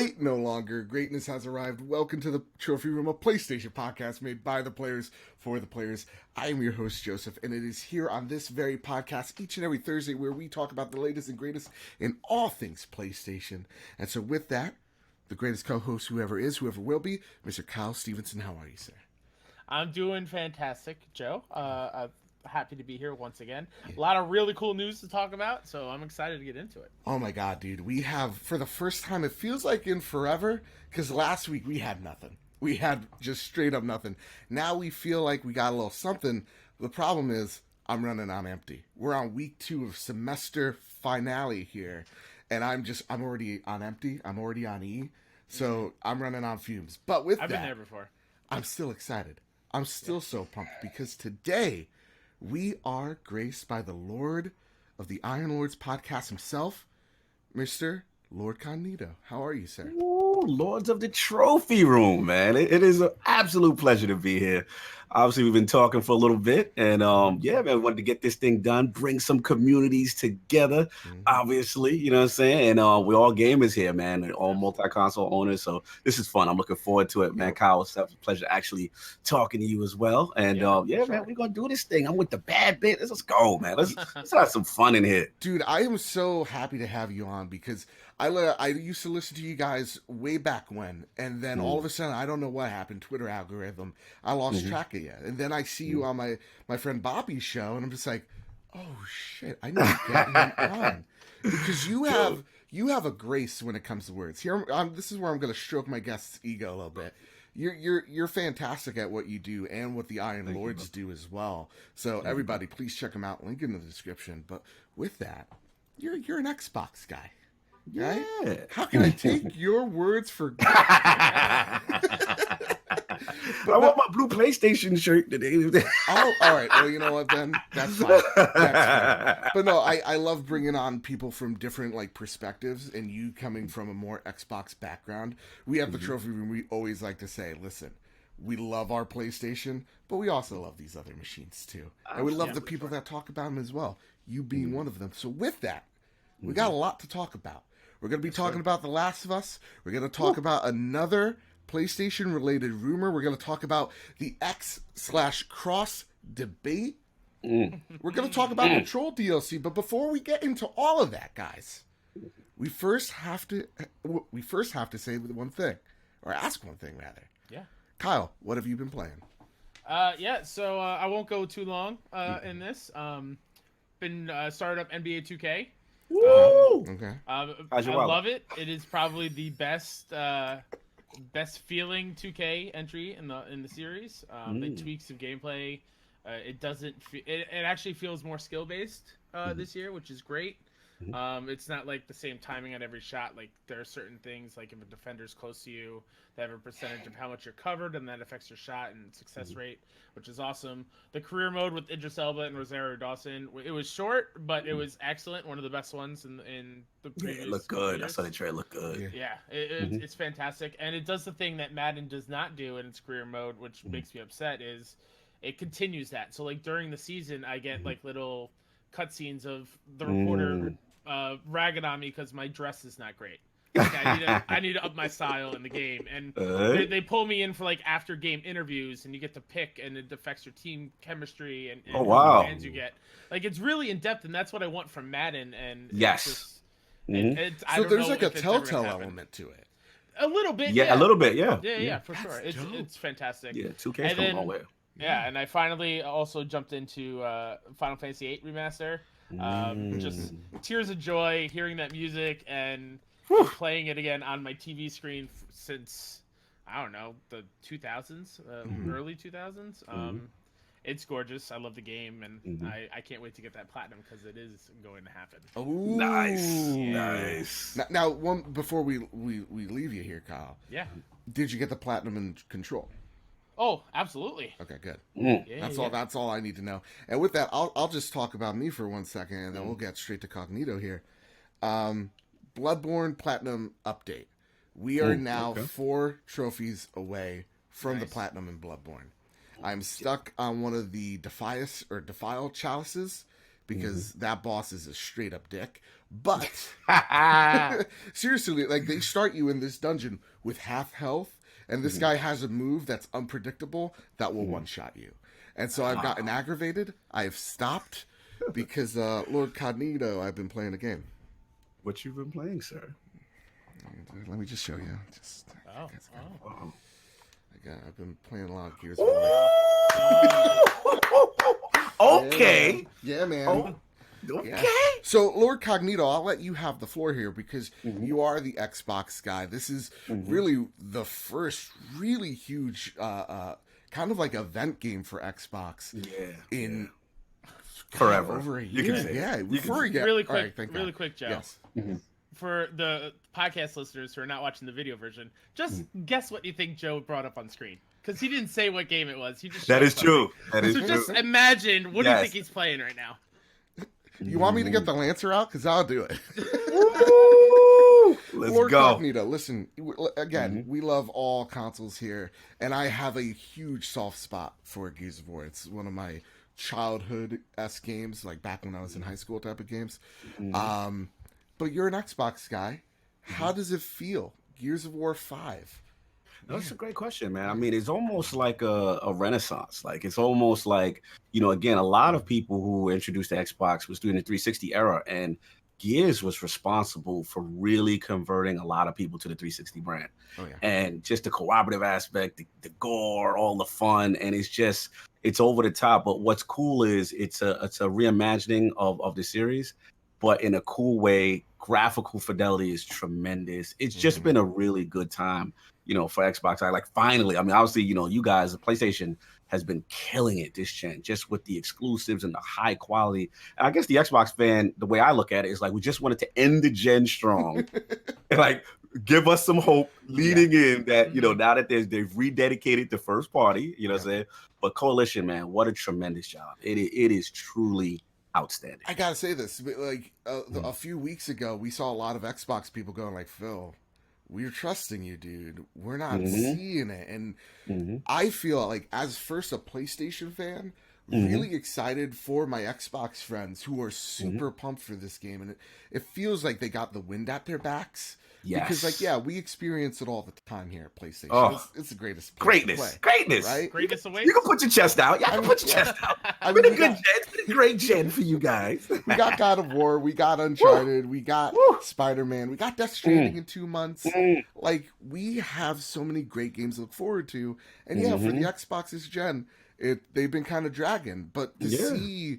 wait no longer. Greatness has arrived. Welcome to the Trophy Room, a PlayStation podcast made by the players for the players. I am your host, Joseph, and it is here on this very podcast each and every Thursday where we talk about the latest and greatest in all things PlayStation. And so with that, the greatest co-host, whoever will be, Mr. Kyle Stevenson. How are you, sir? I'm doing fantastic, Joe. I'm happy to be here once again. A lot of really cool news to talk about, so I'm excited to get into it. Oh my god, dude. We have, for the first time, it feels like in forever, because last week we had nothing. We had just straight up nothing. Now we feel like we got a little something. The problem is, I'm running on empty. We're on week 2 of semester finale here, and I'm already on empty. I'm already on E, so I'm running on fumes. But with I've been there before. I'm still excited. I'm still so pumped because today we are graced by the Lord of the Iron Lords podcast himself, Mr. Lord Cognito. How are you, sir? Ooh, Lords of the Trophy Room, man. It is an absolute pleasure to be here. Obviously, we've been talking for a little bit, and yeah, man, wanted to get this thing done, bring some communities together, obviously, you know what I'm saying? And we're all gamers here, man, and all multi-console owners, so this is fun. I'm looking forward to it, man. Kyle, it's a pleasure actually talking to you as well. And yeah, man, we're going to do this thing. I'm with the bad bit. Let's go, man. Let's have some fun in here. Dude, I am so happy to have you on because I used to listen to you guys way back when, and then all of a sudden, I don't know what happened, Twitter algorithm, I lost track of you. And then I see you on my friend Bobby's show, and I'm just like, oh shit, I need to get him on. Because you have a grace when it comes to words. Here, this is where I'm going to stroke my guest's ego a little bit. You're fantastic at what you do and what the Iron Lords do as well. So everybody, please check them out. Link in the description. But with that, you're an Xbox guy. Right? Yeah. How can I take your words for But I want my blue PlayStation shirt today. Oh, all right. Well, you know what, then? That's fine. That's fine. But no, I love bringing on people from different, like, perspectives, and you coming from a more Xbox background. We at the Trophy Room, we always like to say, listen, we love our PlayStation, but we also love these other machines, too. And we love the people that talk about them as well, you being one of them. So with that, we got a lot to talk about. We're going to be talking about The Last of Us. We're going to talk about another PlayStation-related rumor. We're going to talk about the X/Cross debate. We're going to talk about Control DLC. But before we get into all of that, guys, we first have to say one thing, or ask one thing rather. Yeah. Kyle, what have you been playing? So I won't go too long in this. Been started up NBA 2K. Woo! Okay. I love it. It is probably the best feeling 2K entry in the series. It tweaks some gameplay. It doesn't. It actually feels more skill based this year, which is great. It's not like the same timing on every shot. Like there are certain things, like if a defender's close to you, they have a percentage of how much you're covered, and that affects your shot and success rate, which is awesome. The career mode with Idris Elba and Rosario Dawson, it was short, but it was excellent. One of the best ones in the previous. Yeah, it looked good. years. I saw the trailer. Look good. Yeah, it's fantastic, and it does the thing that Madden does not do in its career mode, which makes me upset. Is it continues that? So like during the season, I get like little cutscenes of the reporter ragging on me because my dress is not great. Like, I need to up my style in the game, and they pull me in for like after game interviews, and you get to pick, and it affects your team chemistry and oh wow, fans you get. Like it's really in depth, and that's what I want from Madden. And yes, so there's like a telltale element to it. A little bit, yeah, a little bit, yeah, for sure. It's fantastic. Yeah, 2K's come a long way. Yeah, and I finally also jumped into Final Fantasy VIII Remaster. Just tears of joy hearing that music and playing it again on my TV screen since, I don't know, the 2000s, early 2000s. It's gorgeous. I love the game, and I can't wait to get that platinum because it is going to happen. Oh, nice. Now, one before we leave you here, Kyle. Yeah. Did you get the platinum in Control? Oh, absolutely. Okay, good. Yeah, That's all I need to know. And with that, I'll just talk about me for 1 second, and then we'll get straight to Cognito here. Bloodborne Platinum update. We are now 4 trophies away from the Platinum in Bloodborne. I'm stuck on one of the Defile Chalices because that boss is a straight up dick. But seriously, like they start you in this dungeon with half health, and this guy has a move that's unpredictable that will one shot you. And so I've gotten aggravated. I've stopped because Lord Cognito, I've been playing a game. What you've been playing, sir? Let me just show you. I've been playing a lot of Gears of War. Okay. Yeah, man. Okay. Yeah. So, Lord Cognito, I'll let you have the floor here because you are the Xbox guy. This is really the first really huge kind of like event game for Xbox in forever. Over a You year. can say Yeah, really quick, Joe. Yes. For the podcast listeners who are not watching the video version, just guess what you think Joe brought up on screen. Because he didn't say what game it was. He just That is true. That is so true. just imagine, what do you think he's playing right now? You want me to get the Lancer out? Because I'll do it. Let's Lord go. Cognito, listen, again, we love all consoles here, and I have a huge soft spot for Gears of War. It's one of my childhood-esque games, like back when I was in high school type of games. But you're an Xbox guy. How does it feel? Gears of War 5. That's a great question, man. I mean, it's almost like a renaissance. Like, it's almost like, again, a lot of people who were introduced to Xbox was during the 360 era, and Gears was responsible for really converting a lot of people to the 360 brand. Oh, yeah. And just the cooperative aspect, the gore, all the fun, and it's over the top. But what's cool is it's a reimagining of the series, but in a cool way. Graphical fidelity is tremendous. It's just been a really good time, for Xbox. Finally, I mean, obviously, you guys, the PlayStation has been killing it this gen, just with the exclusives and the high quality. And I guess the Xbox fan, the way I look at it is like, we just wanted to end the gen strong and give us some hope leading in that, now that they've rededicated the first party, what I'm saying? But Coalition, man, what a tremendous job. It is truly outstanding. I gotta say this, a few weeks ago, we saw a lot of Xbox people going like, Phil, we're trusting you, dude. We're not seeing it. And I feel like, as first a PlayStation fan, really excited for my Xbox friends who are super pumped for this game. And it feels like they got the wind at their backs. Yes. Because, we experience it all the time here at PlayStation. Oh, it's the greatest place to play, greatness, right? Greatness awaits. You can put your chest out. Yeah, put your chest out. It's been a good gen. It's been a great gen for you guys. We got God of War. We got Uncharted. We got Spider-Man. We got Death Stranding in 2 months. Like, we have so many great games to look forward to. And for the Xbox this gen, they've been kind of dragging. But to see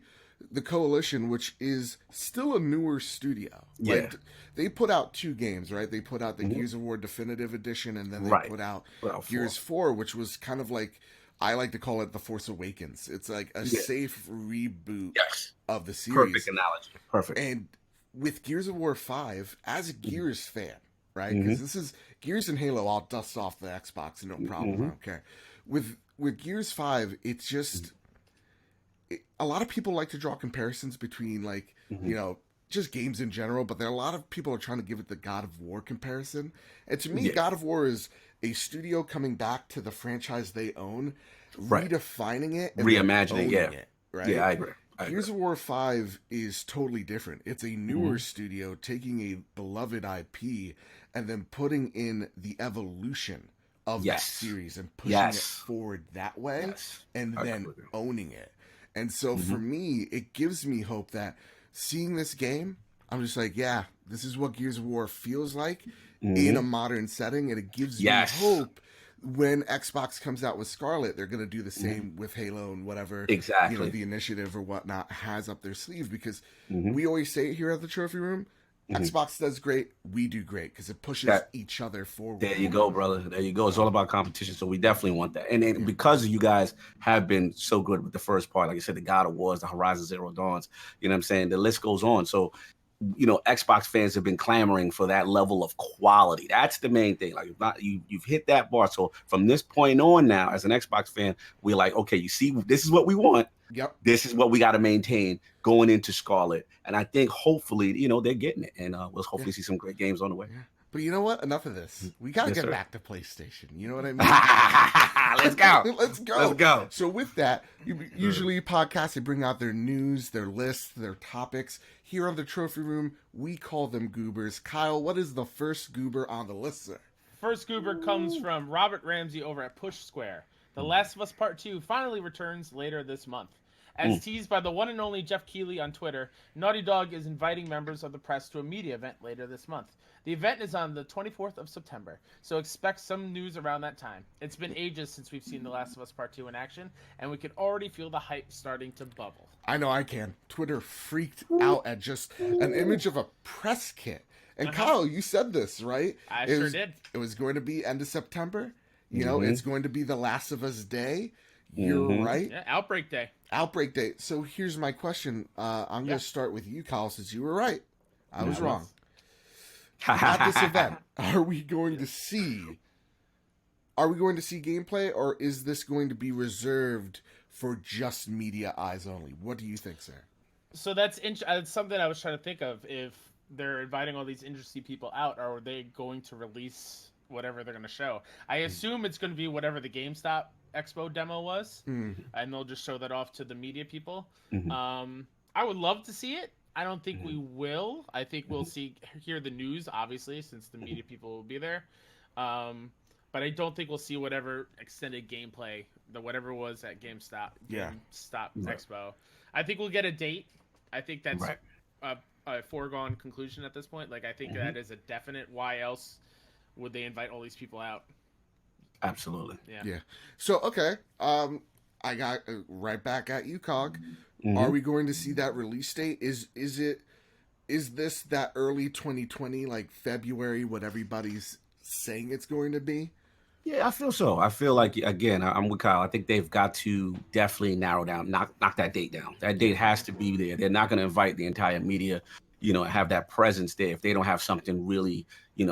the Coalition, which is still a newer studio. They put out 2 games, right? They put out the Gears of War Definitive Edition, and then they put out Gears 4, which was kind of like, I like to call it The Force Awakens. It's like a safe reboot of the series. Perfect analogy. Perfect. And with Gears of War 5, as a Gears fan, right? Because this is Gears and Halo, I'll dust off the Xbox, no problem. Okay. With Gears 5, it's just... a lot of people like to draw comparisons between, like, just games in general, but there are a lot of people are trying to give it the God of War comparison. And to me, God of War is a studio coming back to the franchise they own, redefining it, and reimagining it. Right? Yeah, I agree. Gears of War 5 is totally different. It's a newer studio taking a beloved IP and then putting in the evolution of that series and pushing it forward that way and then owning it. And so for me, it gives me hope that seeing this game, I'm just like, this is what Gears of War feels like in a modern setting. And it gives me hope when Xbox comes out with Scarlet, they're going to do the same with Halo and whatever, the initiative or whatnot has up their sleeve. Because we always say it here at the Trophy Room, Xbox does great, we do great, because it pushes each other forward. There you go, brother. There you go. It's all about competition, so we definitely want that. And because you guys have been so good with the first part, like I said, the God of Wars, the Horizon Zero Dawns, you know what I'm saying? The list goes on. So, Xbox fans have been clamoring for that level of quality. That's the main thing. Like, you've hit that bar. So from this point on now, as an Xbox fan, we're like, okay, you see, this is what we want. Yep. This is what we got to maintain going into Scarlet. And I think hopefully, they're getting it. And we'll hopefully see some great games on the way. Yeah. But you know what? Enough of this. We got to Yes, get sir. back to PlayStation. You know what I mean? Let's go. Let's go. Let's go. So with that, usually podcasts, they bring out their news, their lists, their topics. Here on the Trophy Room, we call them goobers. Kyle, what is the first goober on the list, sir? First goober comes from Robert Ramsey over at Push Square. The Last of Us Part 2 finally returns later this month. As teased by the one and only Jeff Keighley on Twitter, Naughty Dog is inviting members of the press to a media event later this month. The event is on the 24th of September, so expect some news around that time. It's been ages since we've seen The Last of Us Part 2 in action, and we can already feel the hype starting to bubble. I know I can. Twitter freaked out at just an image of a press kit. And Kyle, you said this, right? I sure did. It was going to be end of September. You know, it's going to be The Last of Us Day. You're right. Yeah, Outbreak Day. Outbreak Day. So here's my question. I'm going to start with you, Kyle, since you were right. I was wrong. At this event, are we going to see gameplay, or is this going to be reserved for just media eyes only? What do you think, sir? So that's something I was trying to think of. If they're inviting all these interesting people out, or are they going to release whatever they're going to show? I assume it's going to be whatever the GameStop Expo demo was, and they'll just show that off to the media people. I would love to see it. I don't think we will. I think we'll hear the news, obviously, since the media people will be there. But I don't think we'll see whatever extended gameplay, whatever was at GameStop Expo. I think we'll get a date. I think that's a foregone conclusion at this point. Like, I think that is a definite. Why else would they invite all these people out? Absolutely. Yeah. So, okay. I got right back at you, Cog. Are we going to see that release date? Is this that early 2020, like February, what everybody's saying it's going to be? Yeah, I feel so. I feel like, again, I'm with Kyle. I think they've got to definitely narrow down, knock that date down. That date has to be there. They're not going to invite the entire media, have that presence there if they don't have something really,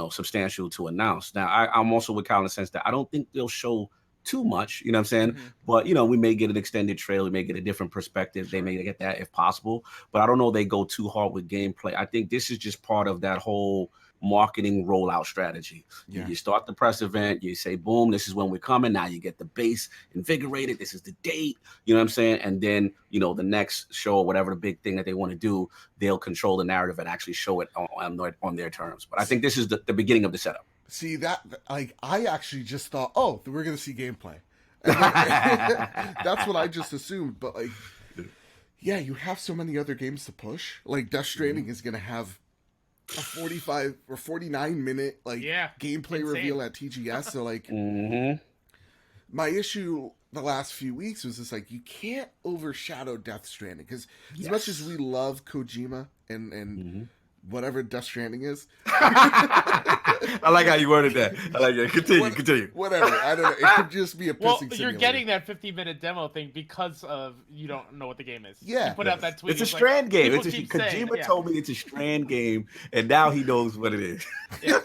substantial to announce. Now, I'm also with Kyle in the sense that I don't think they'll show too much, you know what I'm saying? But, we may get an extended trailer, we may get a different perspective. They may get that if possible. But I don't know they go too hard with gameplay. I think this is just part of that whole marketing rollout strategy. You start the press event, you say, boom, this is when we're coming. Now you get the base invigorated. This is the date, you know what I'm saying? And then, the next show or whatever the big thing that they want to do, they'll control the narrative and actually show it on their terms. But I think this is the beginning of the setup. See that, like, I actually just thought, oh, we're going to see gameplay. That's what I just assumed. But, like, yeah, you have so many other games to push. Like, Death Stranding is going to have a 45 or 49 minute gameplay reveal at TGS. So, like, my issue the last few weeks was just like, you can't overshadow Death Stranding, because as much as we love Kojima and whatever Death Stranding is, I like how you worded that. I like it. Continue. Whatever. I don't know. It could just be a pissing simulator. You're getting that 50-minute demo thing because of you don't know what the game is. Yeah. You put out that tweet. It's a Strand game. Kojima told me it's a Strand game, and now he knows what it is. Yeah.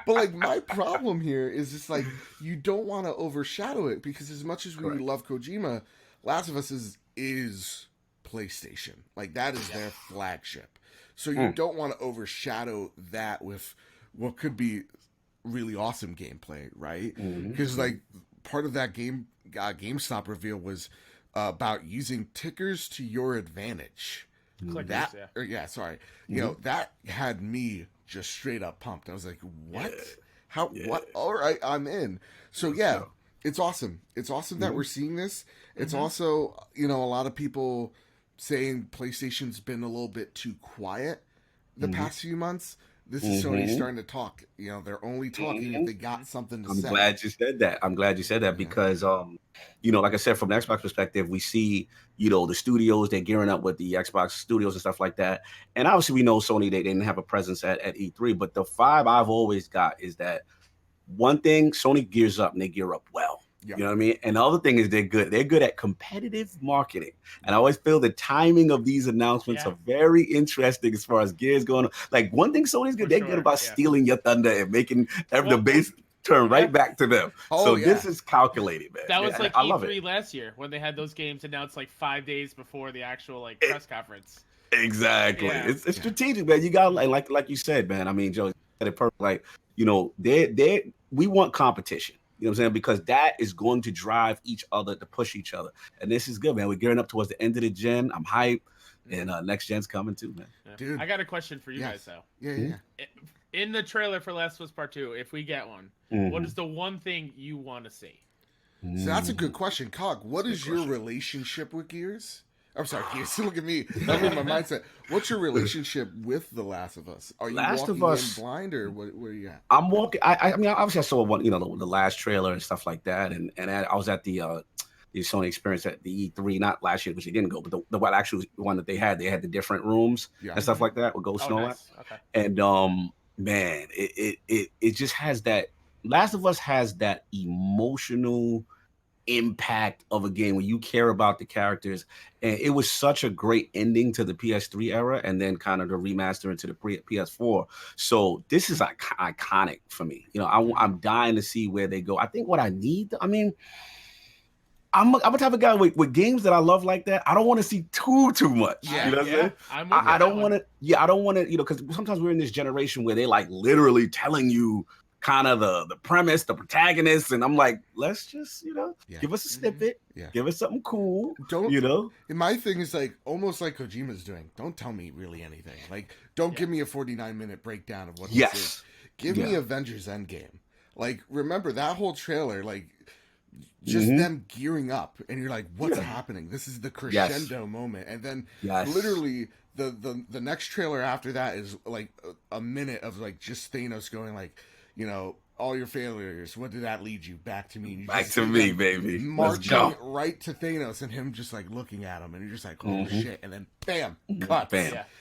But, like, my problem here is just, like, you don't want to overshadow it, because as much as we love Kojima, Last of Us is PlayStation. Like, that is their flagship. So you don't want to overshadow that with what could be really awesome gameplay, right? Because, like, part of that GameStop reveal was about using tickers to your advantage. Clickers, that had me just straight up pumped. I was like, what? How? What? All right, I'm in. So it's awesome. It's awesome that we're seeing this. It's also, a lot of people saying PlayStation's been a little bit too quiet the past few months. This is Sony starting to talk. They're only talking if they got something to say. I'm glad you said that because, like I said, from the Xbox perspective, we see, the studios, they're gearing up with the Xbox studios and stuff like that. And obviously we know Sony, they didn't have a presence at E3, but the vibe I've always got is that one thing, Sony gears up and they gear up well. You know what I mean? And the other thing is they're good. They're good at competitive marketing. And I always feel the timing of these announcements are very interesting as far as gears going on. Like, one thing Sony's good, they're good about stealing your thunder and making the base turn right back to them. This is calculated, man. That was like E3 last year when they had those games announced like 5 days before the actual press conference. Exactly. It's strategic, man. You got like you said, man. I mean, Joe, it perfect. Like, we want competition. You know what I'm saying? Because that is going to drive each other to push each other. And this is good, man. We're gearing up towards the end of the gen. I'm hyped. And next gen's coming too, man. Yeah. Dude, I got a question for you guys, though. Yeah. In the trailer for Last of Us Part 2, if we get one, what is the one thing you want to see? So that's a good question. Cog, what is your relationship with Gears? I'm sorry, Gears. Look at me. I'm in my mindset. What's your relationship with The Last of Us? Are you walking in blind, or where are you at? I'm walking. I mean, obviously, I saw one, the last trailer and stuff like that, and I was at the Sony experience at the E3, not last year, which they didn't go, but the one that they had the different rooms and stuff like that with Ghost and all that. Okay. And man, it just has that. Last of Us has that emotional impact of a game where you care about the characters, and it was such a great ending to the PS3 era, and then kind of the remaster into the PS4. So this is iconic for me. I'm dying to see where they go. I think what I need, I mean, I'm a type of guy with games that I love like that. I don't want to see too much. Yeah, you know what I'm saying? I don't want to. Yeah, I don't want to. Because sometimes we're in this generation where they like literally telling you kind of the premise, the protagonist, and I'm like, let's just give us a snippet, give us something cool. My thing is like almost like Kojima's doing. Don't tell me really anything. Like, don't give me a 49-minute breakdown of what this is. Give me Avengers Endgame. Like, remember that whole trailer, like. Just them gearing up, and you're like, what's happening? This is the crescendo moment. And then literally the next trailer after that is like a minute of like just Thanos going like, all your failures, what did that lead you? Back to me. And you back to me, baby. Marching right to Thanos, and him just like looking at him, and you're just like, oh shit. And then bam, cut.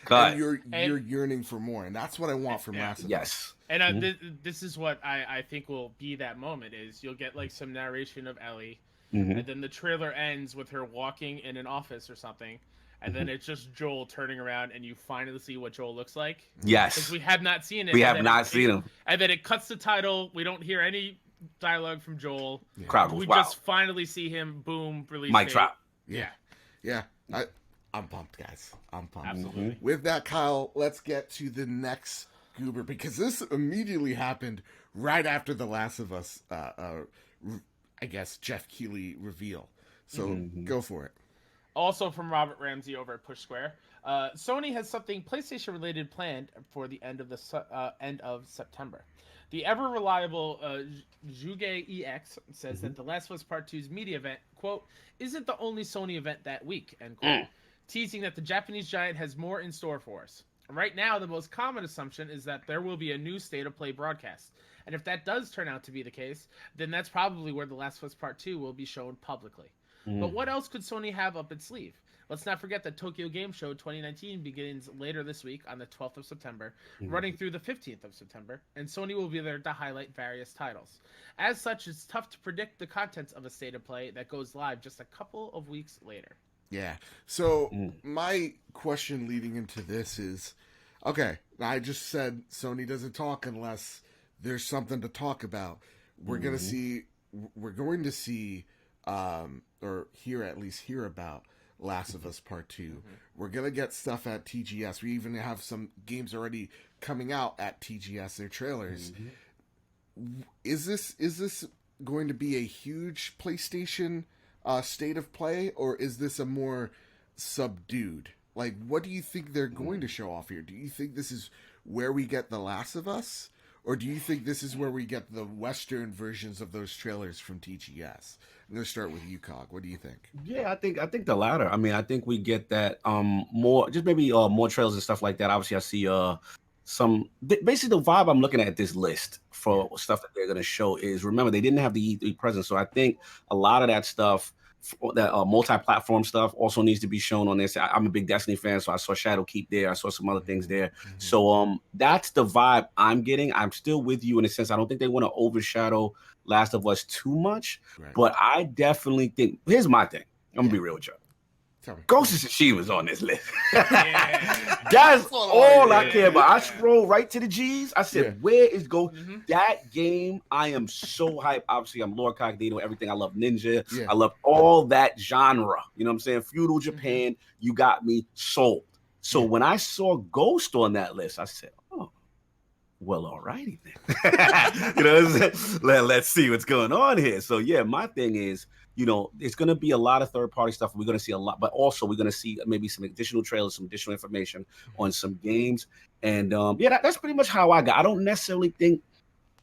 Cut. And you're yearning for more. And that's what I want from Last of Us. Yes. And this is what I think will be that moment is you'll get like some narration of Ellie, and then the trailer ends with her walking in an office or something, and then it's just Joel turning around, and you finally see what Joel looks like. Yes. Because we have not seen it. We have not seen him. And then it cuts the title. We don't hear any dialogue from Joel. Yeah. Crowd goes, we wow. just finally see him, boom, release mic drop. Yeah. I'm pumped, guys. I'm pumped. Absolutely. With that, Kyle, let's get to the next goober, because this immediately happened right after the Last of Us, I guess, Jeff Keighley reveal. So go for it. Also from Robert Ramsey over at Push Square, Sony has something PlayStation related planned for the end of September. The ever reliable Juge EX says that The Last of Us Part 2's media event, quote, isn't the only Sony event that week, end quote, teasing that the Japanese giant has more in store for us. Right now, the most common assumption is that there will be a new State of Play broadcast. And if that does turn out to be the case, then that's probably where The Last of Us Part 2 will be shown publicly. But what else could Sony have up its sleeve? Let's not forget that Tokyo Game Show 2019 begins later this week on the 12th of September, running through the 15th of September, and Sony will be there to highlight various titles. As such, it's tough to predict the contents of a State of Play that goes live just a couple of weeks later. Yeah. So my question leading into this is, okay, I just said Sony doesn't talk unless there's something to talk about. We're going to see, or hear about Last of Us Part 2. We're going to get stuff at TGS. We even have some games already coming out at TGS, their trailers. Is this going to be a huge PlayStation State of Play, or is this a more subdued? Like, what do you think they're going to show off here? Do you think this is where we get The Last of Us? Or do you think this is where we get the Western versions of those trailers from TGS? I'm going to start with you, Cog. What do you think? Yeah, I think the latter. I mean, I think we get that more, just maybe more trailers and stuff like that. Obviously, I see some basically the vibe I'm looking at this list for stuff that they're going to show is, remember, they didn't have the E3 presence, so I think a lot of that stuff, that multi-platform stuff, also needs to be shown on this. I'm a big Destiny fan, so I saw Shadowkeep there. I saw some other things there. So that's the vibe I'm getting. I'm still with you in a sense. I don't think they want to overshadow Last of Us too much, but I definitely think, here's my thing. I'm going to be real with you. Ghost of Tsushima's on this list. That's all I care about. I scroll right to the G's. I said, where is Ghost? That game, I am so hyped. Obviously, I'm Lord Cognito, everything. I love Ninja. I love all that genre. You know what I'm saying? Feudal Japan, you got me sold. So when I saw Ghost on that list, I said, oh, Well, alrighty then. Let's see what's going on here. So yeah, my thing is, it's going to be a lot of third-party stuff. We're going to see a lot, but also we're going to see maybe some additional trailers, some additional information on some games. And that's pretty much how I got. I don't necessarily think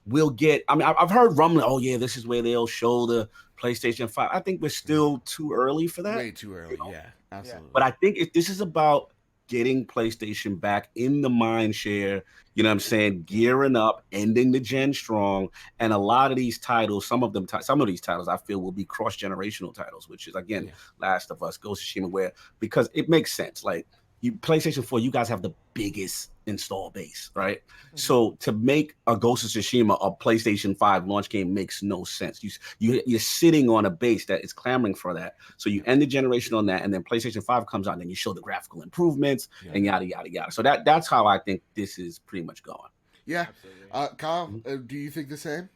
we'll get. I mean, I've heard rumbling. Oh yeah, this is where they'll show the PlayStation 5. I think we're still too early for that. Way too early. Yeah, absolutely. But I think if this is about getting PlayStation back in the mind share, you know what I'm saying, gearing up, ending the gen strong, and a lot of these titles, some of these titles I feel will be cross-generational titles, which is again, Last of Us, Ghost of Tsushima, because it makes sense. Like PlayStation 4, you guys have the biggest install base, right? Mm-hmm. So to make a Ghost of Tsushima a PlayStation 5 launch game makes no sense. You're sitting on a base that is clamoring for that. So you end the generation on that, and then PlayStation 5 comes out, and then you show the graphical improvements and yada yada yada. So that's how I think this is pretty much going. Yeah, Kyle, do you think the same?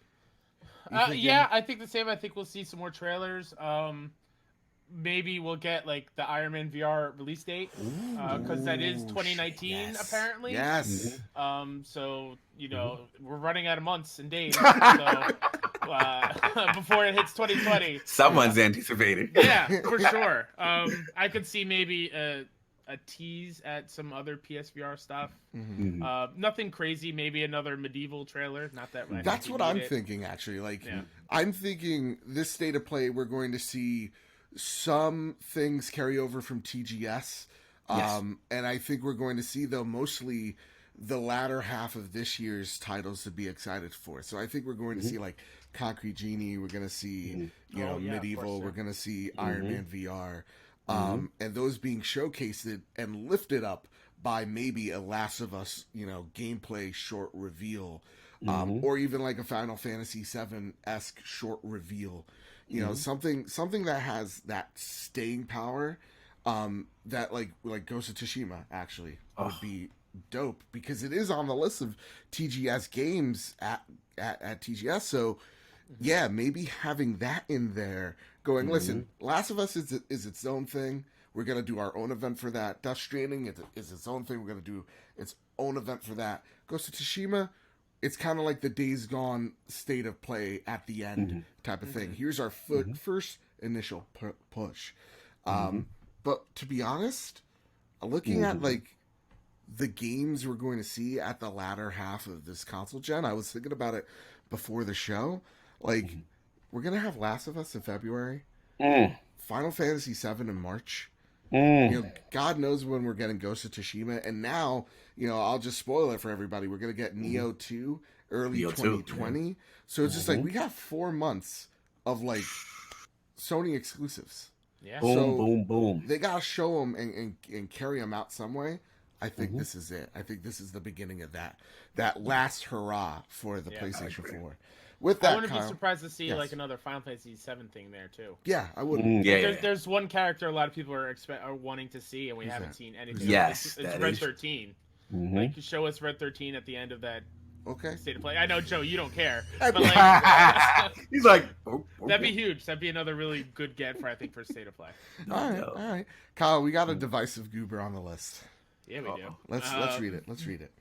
I think the same. I think we'll see some more trailers. Maybe we'll get like the Iron Man VR release date because that is 2019 apparently. Yes. So we're running out of months and days so, before it hits 2020. Someone's anticipating. Yeah, for sure. I could see maybe a tease at some other PSVR stuff. Mm-hmm. Nothing crazy. Maybe another medieval trailer. Not that right. That's what I'm thinking actually. I'm thinking this state of play we're going to see some things carry over from TGS. And I think we're going to see, though, mostly the latter half of this year's titles to be excited for. So I think we're going to see, like, Concrete Genie. We're going to see, Medieval. We're going to see Iron Man VR. And those being showcased and lifted up by maybe a Last of Us, gameplay short reveal. Or even like a Final Fantasy VII-esque short reveal. Something that has that staying power, that like Ghost of Tsushima actually would be dope because it is on the list of TGS games at TGS. So yeah, maybe having that in there, going, listen, Last of Us is its own thing. We're gonna do our own event for that. Death Stranding is its own thing. We're gonna do its own event for that. Ghost of Tsushima, it's kind of like the Days Gone state of play at the end type of thing. Here's our first initial push. But to be honest, looking at like the games we're going to see at the latter half of this console gen, I was thinking about it before the show. Like, we're going to have Last of Us in February, Final Fantasy VII in March. God knows when we're getting Ghost of Tsushima, and now, I'll just spoil it for everybody. We're gonna get Nioh 2 early 2020. So it's just like we got 4 months of like Sony exclusives. Yeah. Boom. They gotta show them and carry them out some way. I think this is it. I think this is the beginning of that last hurrah for the PlayStation 4. With that, I wouldn't be surprised to see like another Final Fantasy VII thing there too. Yeah, I wouldn't. There's one character a lot of people are wanting to see, and we haven't seen anything. Yes, it's Red 13. Like, show us Red 13 at the end of that. State of play. I know, Joe, you don't care, but like, he's like, that'd be huge. That'd be another really good get for state of play. All right, Kyle, we got a divisive goober on the list. Yeah, we do. Let's read it.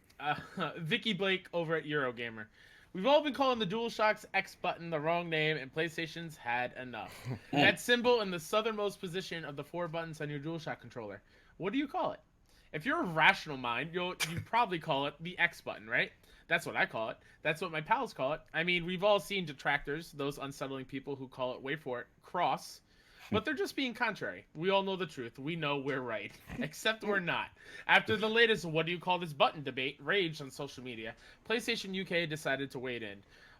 Vicky Blake over at Eurogamer. We've all been calling the Dualshock's X button the wrong name, and PlayStation's had enough. That symbol in the southernmost position of the 4 buttons on your DualShock controller. What do you call it? If you're a rational mind, you probably call it the X button, right? That's what I call it. That's what my pals call it. I mean, we've all seen detractors, those unsettling people who call it, wait for it, cross. But they're just being contrary. We all know the truth. We know we're right. Except we're not. After the latest what do you call this button debate raged on social media, PlayStation UK decided to wade in.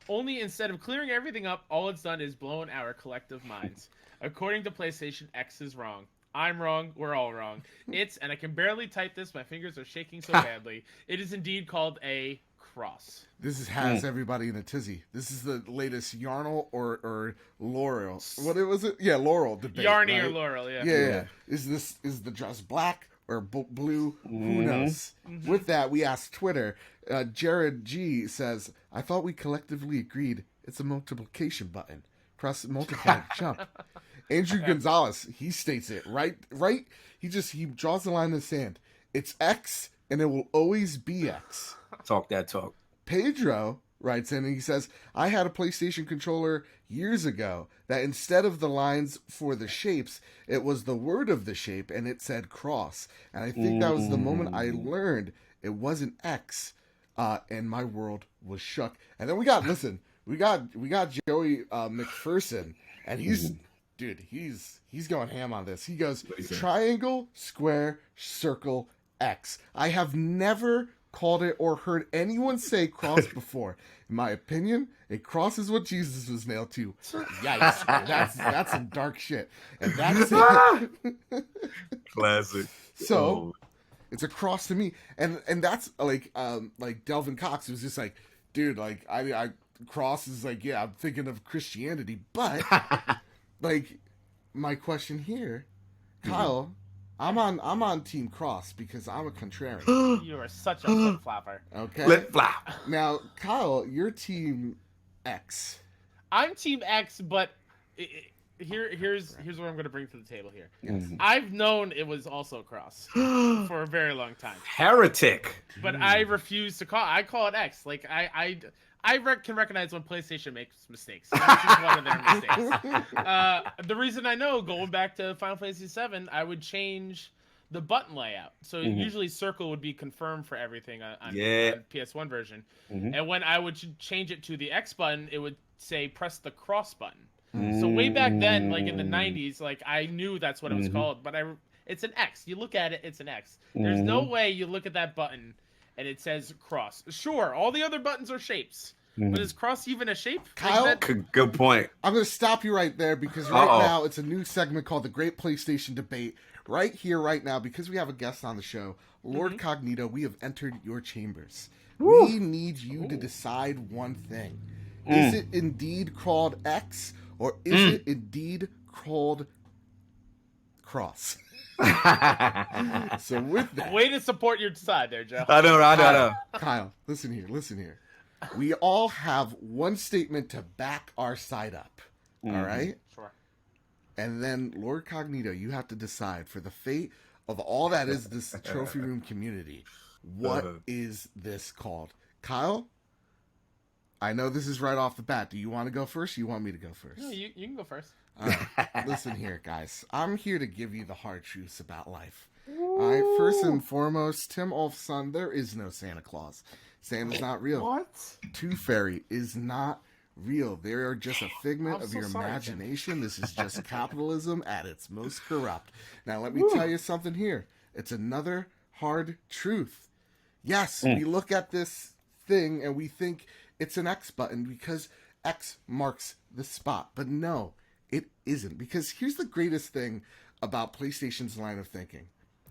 Only instead of clearing everything up, all it's done is blown our collective minds. According to PlayStation, X is wrong. I'm wrong. We're all wrong. It's, and I can barely type this, my fingers are shaking so badly, it is indeed called a cross. This has everybody in a tizzy. This is the latest Yarnell or Laurel. What was it? Yeah, Laurel debate. Yarny right? or Laurel, yeah. Yeah. Is the dress black or blue? Who knows? With that, we asked Twitter. Jared G says, I thought we collectively agreed it's a multiplication button. Press multiply jump. Andrew Gonzalez, he states it right. He draws the line in the sand. It's X, and it will always be X. Talk that talk. Pedro writes in and he says, I had a PlayStation controller years ago that instead of the lines for the shapes, it was the word of the shape and it said cross. And I think that was the moment I learned it wasn't X, and my world was shook. And then we got Joey McPherson, and he's going ham on this. He goes triangle, square, circle, X. I have never called it or heard anyone say cross before. In my opinion, a cross is what Jesus was nailed to. Yikes. That's some dark shit. And that's it. Classic. So it's a cross to me. And that's like Delvin Cox was just like, dude, like I cross is like, yeah, I'm thinking of Christianity, but like my question here, Kyle, I'm on Team Cross because I'm a contrarian. You are such a flip flopper. Okay. Flip flop. Now, Kyle, you're Team X. I'm Team X, but here's what I'm going to bring to the table here. Yes. I've known it was also cross for a very long time, Heretic. but I refuse to call. I call it X. Like I can recognize when PlayStation makes mistakes. This is one of their mistakes. The reason I know, going back to Final Fantasy VII, I would change the button layout. So usually circle would be confirmed for everything on PS1 version. And when I would change it to the X button, it would say press the cross button. So way back then, like in the 90s, like I knew that's what it was called, but it's an X. You look at it, it's an X. There's no way you look at that button and it says cross. Sure, all the other buttons are shapes, but is cross even a shape? Kyle, Like good point. I'm going to stop you right there because now it's a new segment called The Great PlayStation Debate. Right here, right now, because we have a guest on the show, Lord Cognito, we have entered your chambers. Woo. We need you to decide one thing. Is it indeed called X, or is it indeed called cross? So with that, way to support your side there, Joe. I know. Kyle, listen here. We all have one statement to back our side up. All right? Sure. And then, Lord Cognito, you have to decide for the fate of all that is this trophy room community. What is this called? Kyle, I know this is right off the bat. Do you want to go first or you want me to go first? No, you can go first. All right. Listen here, guys. I'm here to give you the hard truths about life. All right. First and foremost, Tim Ulf's son, there is no Santa Claus. Santa's not real. What? Tooth Fairy is not real. They are just a figment of your imagination. This is just capitalism at its most corrupt. Now, let me tell you something here. It's another hard truth. Yes, we look at this thing and we think it's an X button because X marks the spot. But no, it isn't. Because here's the greatest thing about PlayStation's line of thinking.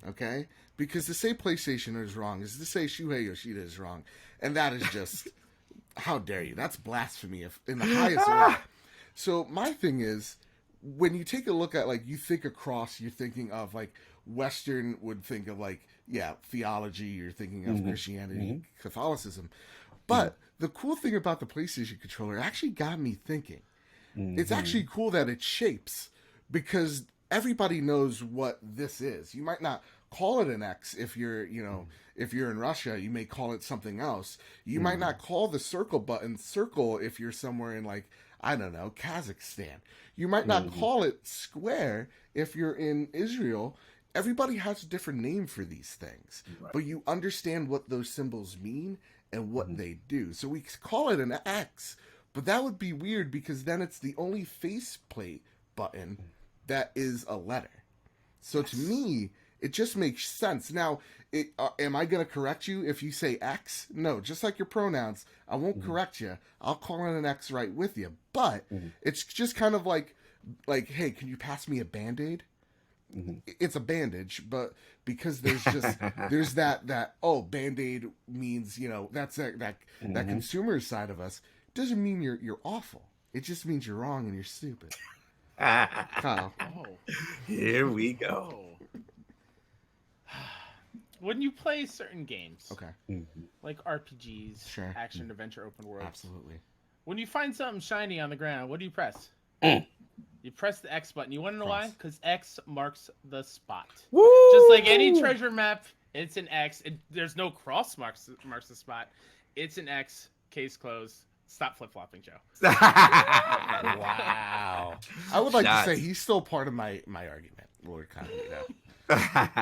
Okay? Because to say PlayStation is wrong is to say Shuhei Yoshida is wrong. And that is just, how dare you? That's blasphemy in the highest way. So my thing is, when you take a look at, like, you think across, you're thinking of, like, Western would think of, like, theology, you're thinking of Christianity, Catholicism. But the cool thing about the PlayStation controller actually got me thinking. It's actually cool that it shapes, because everybody knows what this is. You might not call it an X if you're, if you're in Russia, you may call it something else. You might not call the circle button circle if you're somewhere in, like, I don't know, Kazakhstan. You might not call it square if you're in Israel. Everybody has a different name for these things, but you understand what those symbols mean and what they do. So we call it an X, but that would be weird because then it's the only faceplate button that is a letter. So to me, it just makes sense. Now, am I going to correct you if you say X? No, just like your pronouns, I won't correct you. I'll call it an X right with you. But it's just kind of like, hey, can you pass me a Band-Aid? It's a bandage, but because there's just there's that Band-Aid means, that's that consumer side of us, doesn't mean you're awful. It just means you're wrong and you're stupid. Kyle. Here we go. When you play certain games, Okay. like RPGs, Sure. action adventure open world, Absolutely. when you find something shiny on the ground, what do you press? You press the X button. You want to know why? Because X marks the spot. Woo! Just like any treasure map, it's an X. There's no cross marks the spot. It's an X. Case closed. Stop flip flopping, Joe. Wow. I would like to say he's still part of my argument, Lord Cognito.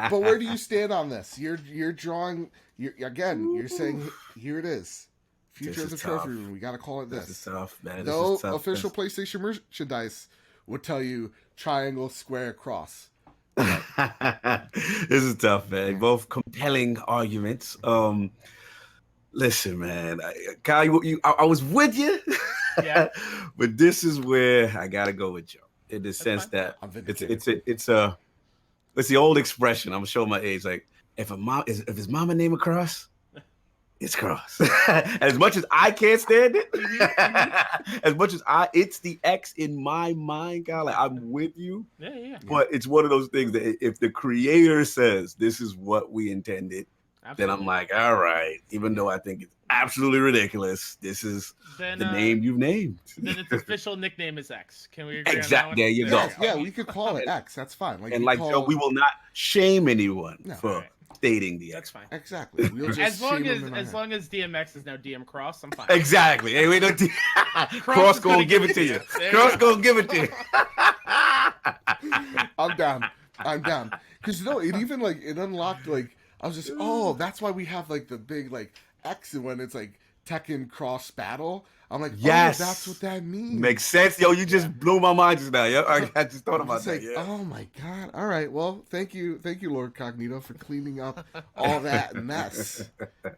But where do you stand on this? You're drawing. You're saying here it is. Future of the trophy room. We got to call it this. This is tough, man. Though official PlayStation merchandise would tell you triangle, square, cross. This is tough, man. Both compelling arguments. Listen, man, Kyle, I was with you, yeah, but this is where I gotta go with Joe in the sense that it's the old expression. I'm gonna show my age. Like if his mama name a cross, it's cross. As much as I can't stand it, as much as it's the X in my mind, Kyle. Like I'm with you. Yeah. But it's one of those things that if the creator says this is what we intended. Absolutely. Then I'm like, all right, even though I think it's absolutely ridiculous, this is the name you've named. Then its official nickname is X. Can we agree exactly. on that one? There you go. Yeah, we could call it X. That's fine. Joe, we will not shame anyone for stating the That's X. fine. Exactly. We'll just as long as DMX is now DM Cross, I'm fine. Exactly. Hey, we don't Cross gonna give it to you. Cross gonna give it to you. I'm down. Because it even it unlocked I was just, that's why we have the big X when it's Tekken Cross Battle. I'm like, yes, that's what that means. Makes sense, yo. You just blew my mind just now. Yeah, I just thought about that. Yeah. Oh my god! All right, well, thank you, Lord Cognito, for cleaning up all that mess.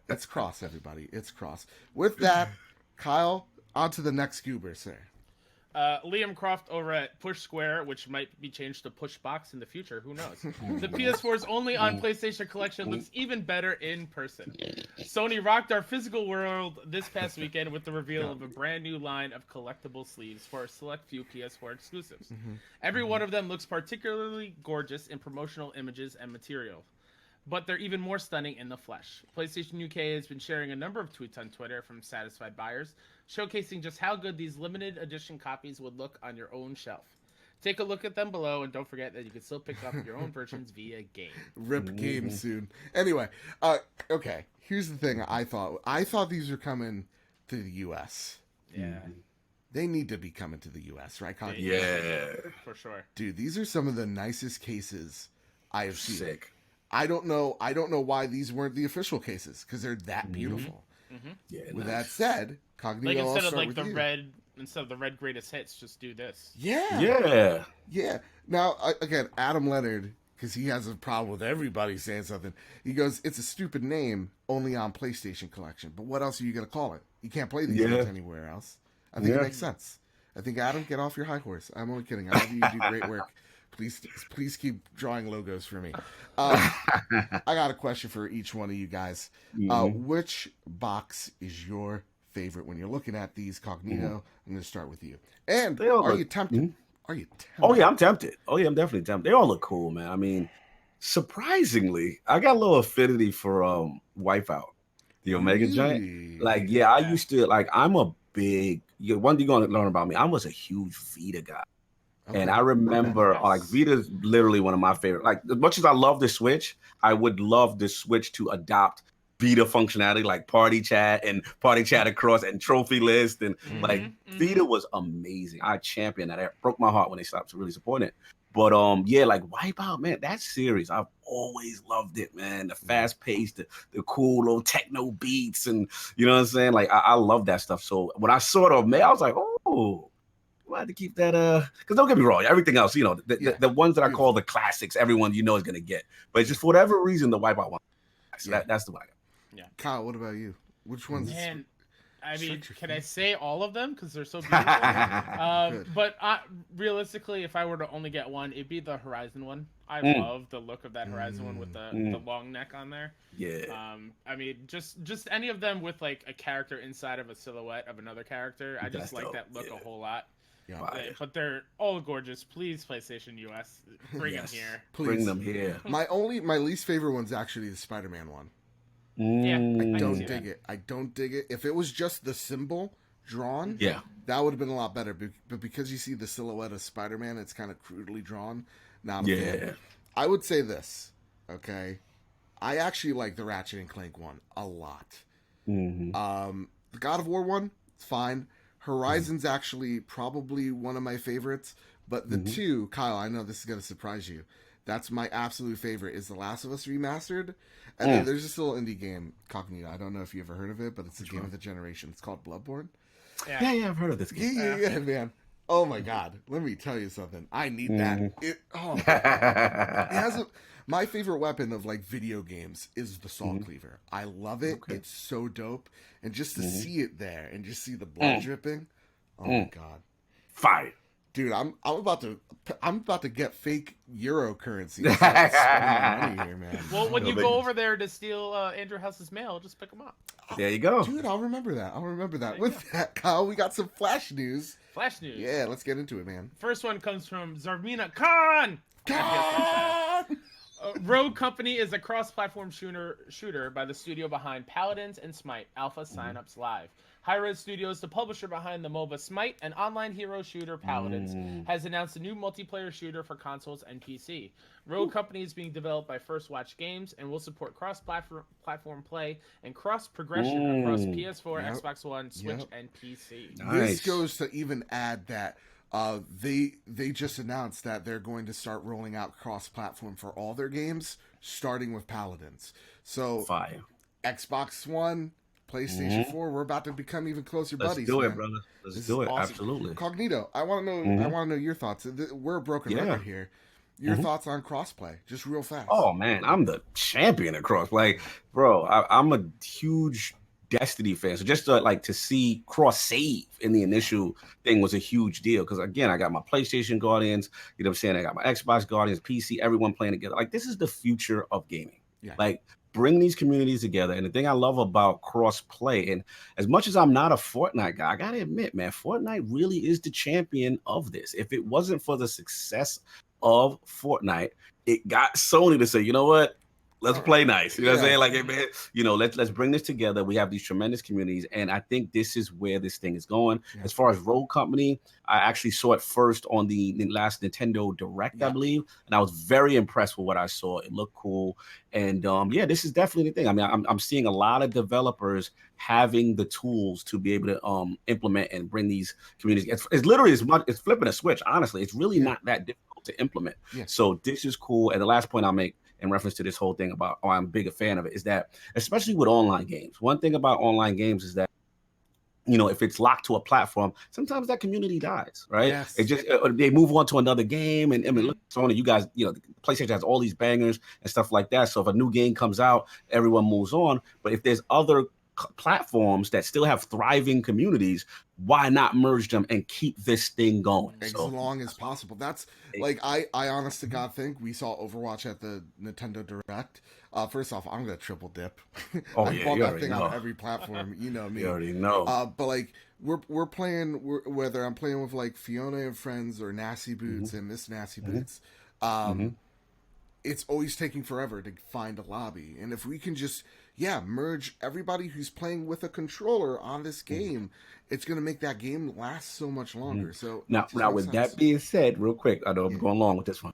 It's cross, everybody. It's cross. With that, Kyle, on to the next goober, sir. Liam Croft over at Push Square, which might be changed to Push Box in the future. Who knows? The PS4's only on PlayStation collection looks even better in person. Sony rocked our physical world this past weekend with the reveal of a brand new line of collectible sleeves for a select few PS4 exclusives. Every one of them looks particularly gorgeous in promotional images and material, but they're even more stunning in the flesh. PlayStation UK has been sharing a number of tweets on Twitter from satisfied buyers, showcasing just how good these limited edition copies would look on your own shelf. Take a look at them below, and don't forget that you can still pick up your own versions via game. Rip game soon. Anyway, okay. Here's the thing. I thought these were coming to the U.S. Yeah. They need to be coming to the U.S., right, Cognito? Yeah. For sure. Dude, these are some of the nicest cases I have seen. Sick. I don't know why these weren't the official cases, because they're that beautiful. Yeah, with that said, Cognito, instead of the red greatest hits, just do this. Yeah. Now, again, Adam Leonard, because he has a problem with everybody saying something. He goes, "It's a stupid name, only on PlayStation Collection. But what else are you gonna call it? You can't play these games anywhere else." I think it makes sense. I think, Adam, get off your high horse. I'm only kidding. I love you. You do great work. Please keep drawing logos for me. I got a question for each one of you guys. Which box is your favorite when you're looking at these, Cognito? I'm going to start with you. And are you tempted? Are you tempted? Oh, yeah, I'm tempted. Oh, yeah, I'm definitely tempted. They all look cool, man. I mean, surprisingly, I got a little affinity for Wipeout, the Omega Giant. I used to, I'm a big, one thing you're going to learn about me, I was a huge Vita guy. Okay. And I remember, Vita's literally one of my favorite. As much as I love the Switch, I would love the Switch to adopt Vita functionality, like party chat across and trophy list. And Vita was amazing. I championed that. It broke my heart when they stopped really supporting it. But Wipeout, man, that series, I've always loved it, man. The fast pace, the cool little techno beats, and you know what I'm saying? I love that stuff. So when I saw it on May, I was like, oh. I had to keep that, because don't get me wrong, everything else, the ones that I call the classics, everyone is going to get. But it's just for whatever reason, the Wipeout one. So that's the one I got. Yeah. Kyle, what about you? Which ones? Man, I mean, can I say all of them? Because they're so beautiful. But realistically, if I were to only get one, it'd be the Horizon one. I love the look of that Horizon one with the long neck on there. Yeah. I mean, just any of them with a character inside of a silhouette of another character. I just like that look a whole lot. Yeah. But they're all gorgeous. Please, PlayStation US, bring them here. Please. Bring them here. My least favorite one's actually the Spider-Man one. Yeah, I don't dig it. I don't dig it. If it was just the symbol drawn, that would have been a lot better. But because you see the silhouette of Spider-Man, it's kind of crudely drawn. Not a fan. I would say this, okay? I actually like the Ratchet and Clank one a lot. The God of War one, it's fine. Horizon's actually probably one of my favorites, but the two, Kyle, I know this is gonna surprise you. That's my absolute favorite. Is The Last of Us remastered, and then there's this little indie game, Cognito. I don't know if you ever heard of it, but it's a game of the generation. It's called Bloodborne. Yeah, I've heard of this game. Yeah, man. Oh my god, let me tell you something. I need that. It has my favorite weapon of like video games is the saw cleaver. I love it. Okay. It's so dope, and just to see it there and just see the blood dripping. Oh my god, Fire. dude! I'm about to get fake euro currency. And start spending my money here, man. Well, when you go over there to steal Andrew House's mail, just pick them up. There you go. Dude, I'll remember that. With that, Kyle, we got some Flash news. Flash news. Yeah, let's get into it, man. First one comes from Zarmina Khan. Rogue Company is a cross-platform shooter by the studio behind Paladins and Smite. Alpha signups live. Hi-Res Studios, the publisher behind the MOBA Smite and online hero shooter Paladins, has announced a new multiplayer shooter for consoles and PC. Rogue Company is being developed by First Watch Games and will support cross-platform play and cross-progression across PS4, Xbox One, Switch, and PC. Nice. This goes to even add that they just announced that they're going to start rolling out cross-platform for all their games, starting with Paladins. So, Fire. Xbox One, PlayStation 4, we're about to become even closer buddies. Let's do it, man. brother. Let's This do is it. awesome. Absolutely. Cognito, I want to know. I want to know your thoughts. We're a broken record here. Your thoughts on crossplay, just real fast. Oh man, I'm the champion of crossplay, bro. I'm a huge Destiny fan, so just to see cross save in the initial thing was a huge deal because again, I got my PlayStation Guardians, you know what I'm saying? I got my Xbox Guardians, PC, everyone playing together. Like this is the future of gaming. Yeah. Like bring these communities together. And the thing I love about cross play, and as much as I'm not a Fortnite guy, I gotta admit, man, Fortnite really is the champion of this. If it wasn't for the success of Fortnite, it got Sony to say, you know what? Let's play nice. You know what I'm saying? Like, hey, man, you know, let's bring this together. We have these tremendous communities, and I think this is where this thing is going. Yeah. As far as Rogue Company, I actually saw it first on the last Nintendo Direct, I believe, and I was very impressed with what I saw. It looked cool, and yeah, this is definitely the thing. I mean, I'm seeing a lot of developers having the tools to be able to implement and bring these communities. It's literally it's flipping a switch. Honestly, it's really not that difficult to implement. Yeah. So this is cool. And the last point I'll make in reference to this whole thing about I'm a big fan of it is that, especially with online games, one thing about online games is that, you know, if it's locked to a platform, sometimes that community dies, right? Yes. It just they move on to another game, and I mean, look, Sony, you guys, you know, PlayStation has all these bangers and stuff like that. So if a new game comes out, everyone moves on. But if there's other platforms that still have thriving communities, why not merge them and keep this thing going as long as possible? That's like I honest to God think we saw Overwatch at the Nintendo Direct. First off, I'm gonna triple dip. Oh I bought that thing on every platform. You know me. You already know. But like we're playing, whether I'm playing with like Fiona and friends or Nasty Boots and Miss Nasty Boots. It's always taking forever to find a lobby, and if we can just merge everybody who's playing with a controller on this game, it's going to make that game last so much longer. So now with that being said, real quick, I know I'm going along with this one.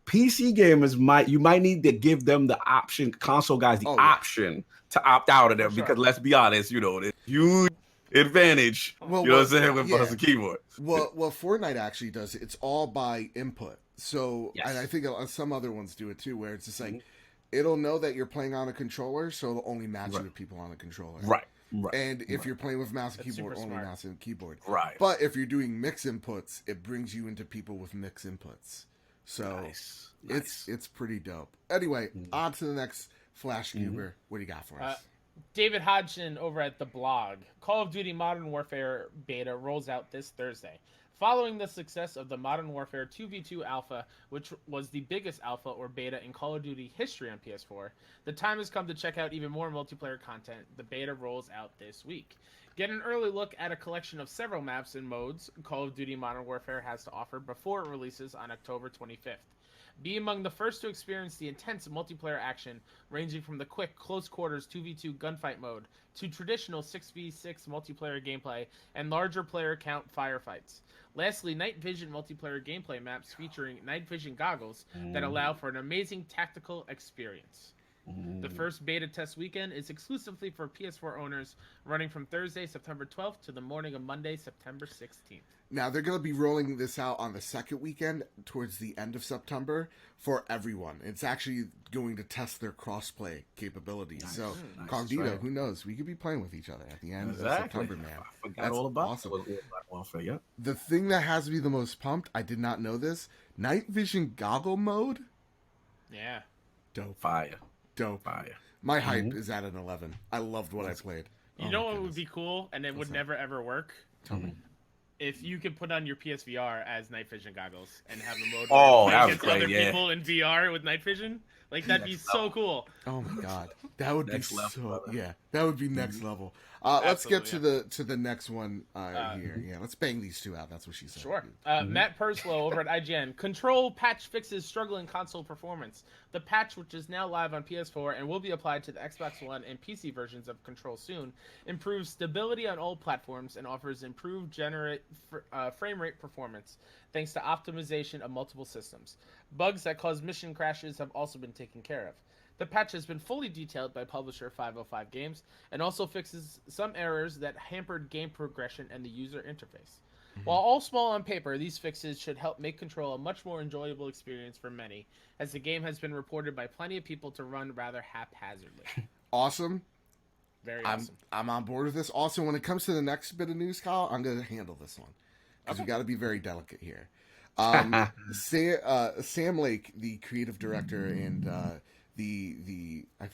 PC gamers might need to give them the option, console guys the option to opt out of them because let's be honest, you know, there's huge advantage. You know what I'm saying with the keyboard. Well, Fortnite actually does it. It's all by input. So, and I think some other ones do it too, where it's just like, it'll know that you're playing on a controller, so it'll only match you with people on a controller. Right. And if you're playing with mouse and keyboard, only mouse and keyboard. Right. But if you're doing mix inputs, it brings you into people with mix inputs. So it's pretty dope. Anyway, on to the next Flash Cuber. What do you got for us? David Hodgson over at The Blog. Call of Duty Modern Warfare beta rolls out this Thursday. Following the success of the Modern Warfare 2v2 alpha, which was the biggest alpha or beta in Call of Duty history on PS4, the time has come to check out even more multiplayer content. The beta rolls out this week. Get an early look at a collection of several maps and modes Call of Duty Modern Warfare has to offer before it releases on October 25th. Be among the first to experience the intense multiplayer action, ranging from the quick, close-quarters 2v2 gunfight mode to traditional 6v6 multiplayer gameplay and larger player count firefights. Lastly, night vision multiplayer gameplay maps featuring night vision goggles that allow for an amazing tactical experience. The first beta test weekend is exclusively for PS4 owners, running from Thursday, September 12th to the morning of Monday, September 16th. Now, they're going to be rolling this out on the second weekend towards the end of September for everyone. It's actually going to test their crossplay capabilities. Nice. So, Nice. Cognito, Right. who knows? We could be playing with each other at the end Exactly. of September, man. I forgot That's all about awesome. Warfare, yeah. The thing that has me the most pumped, I did not know this, night vision goggle mode? Yeah. Dope. Fire. Dope. Fire. My hype is at an 11. I loved what I played. You know what would be cool, and it would never ever work? Tell me. If you could put on your PSVR as night vision goggles and have a mode Oh, where that you was play against great, other yeah. people in VR with night vision, like that'd be so cool. Oh my god, that would Next be level, so brother. yeah, that would be next level. Let's get Absolutely, to the next one here. Yeah, let's bang these two out. That's what she said. Sure. Matt Purslow over at IGN. Control patch fixes struggling console performance. The patch, which is now live on PS4 and will be applied to the Xbox One and PC versions of Control soon, improves stability on all platforms and offers improved frame rate performance thanks to optimization of multiple systems. Bugs that cause mission crashes have also been taken care of. The patch has been fully detailed by publisher 505 Games and also fixes some errors that hampered game progression and the user interface. While all small on paper, these fixes should help make Control a much more enjoyable experience for many, as the game has been reported by plenty of people to run rather haphazardly. Awesome. Very awesome. I'm on board with this. Also, when it comes to the next bit of news, Kyle, I'm going to handle this one because we got to be very delicate here. Sam Lake, the creative director and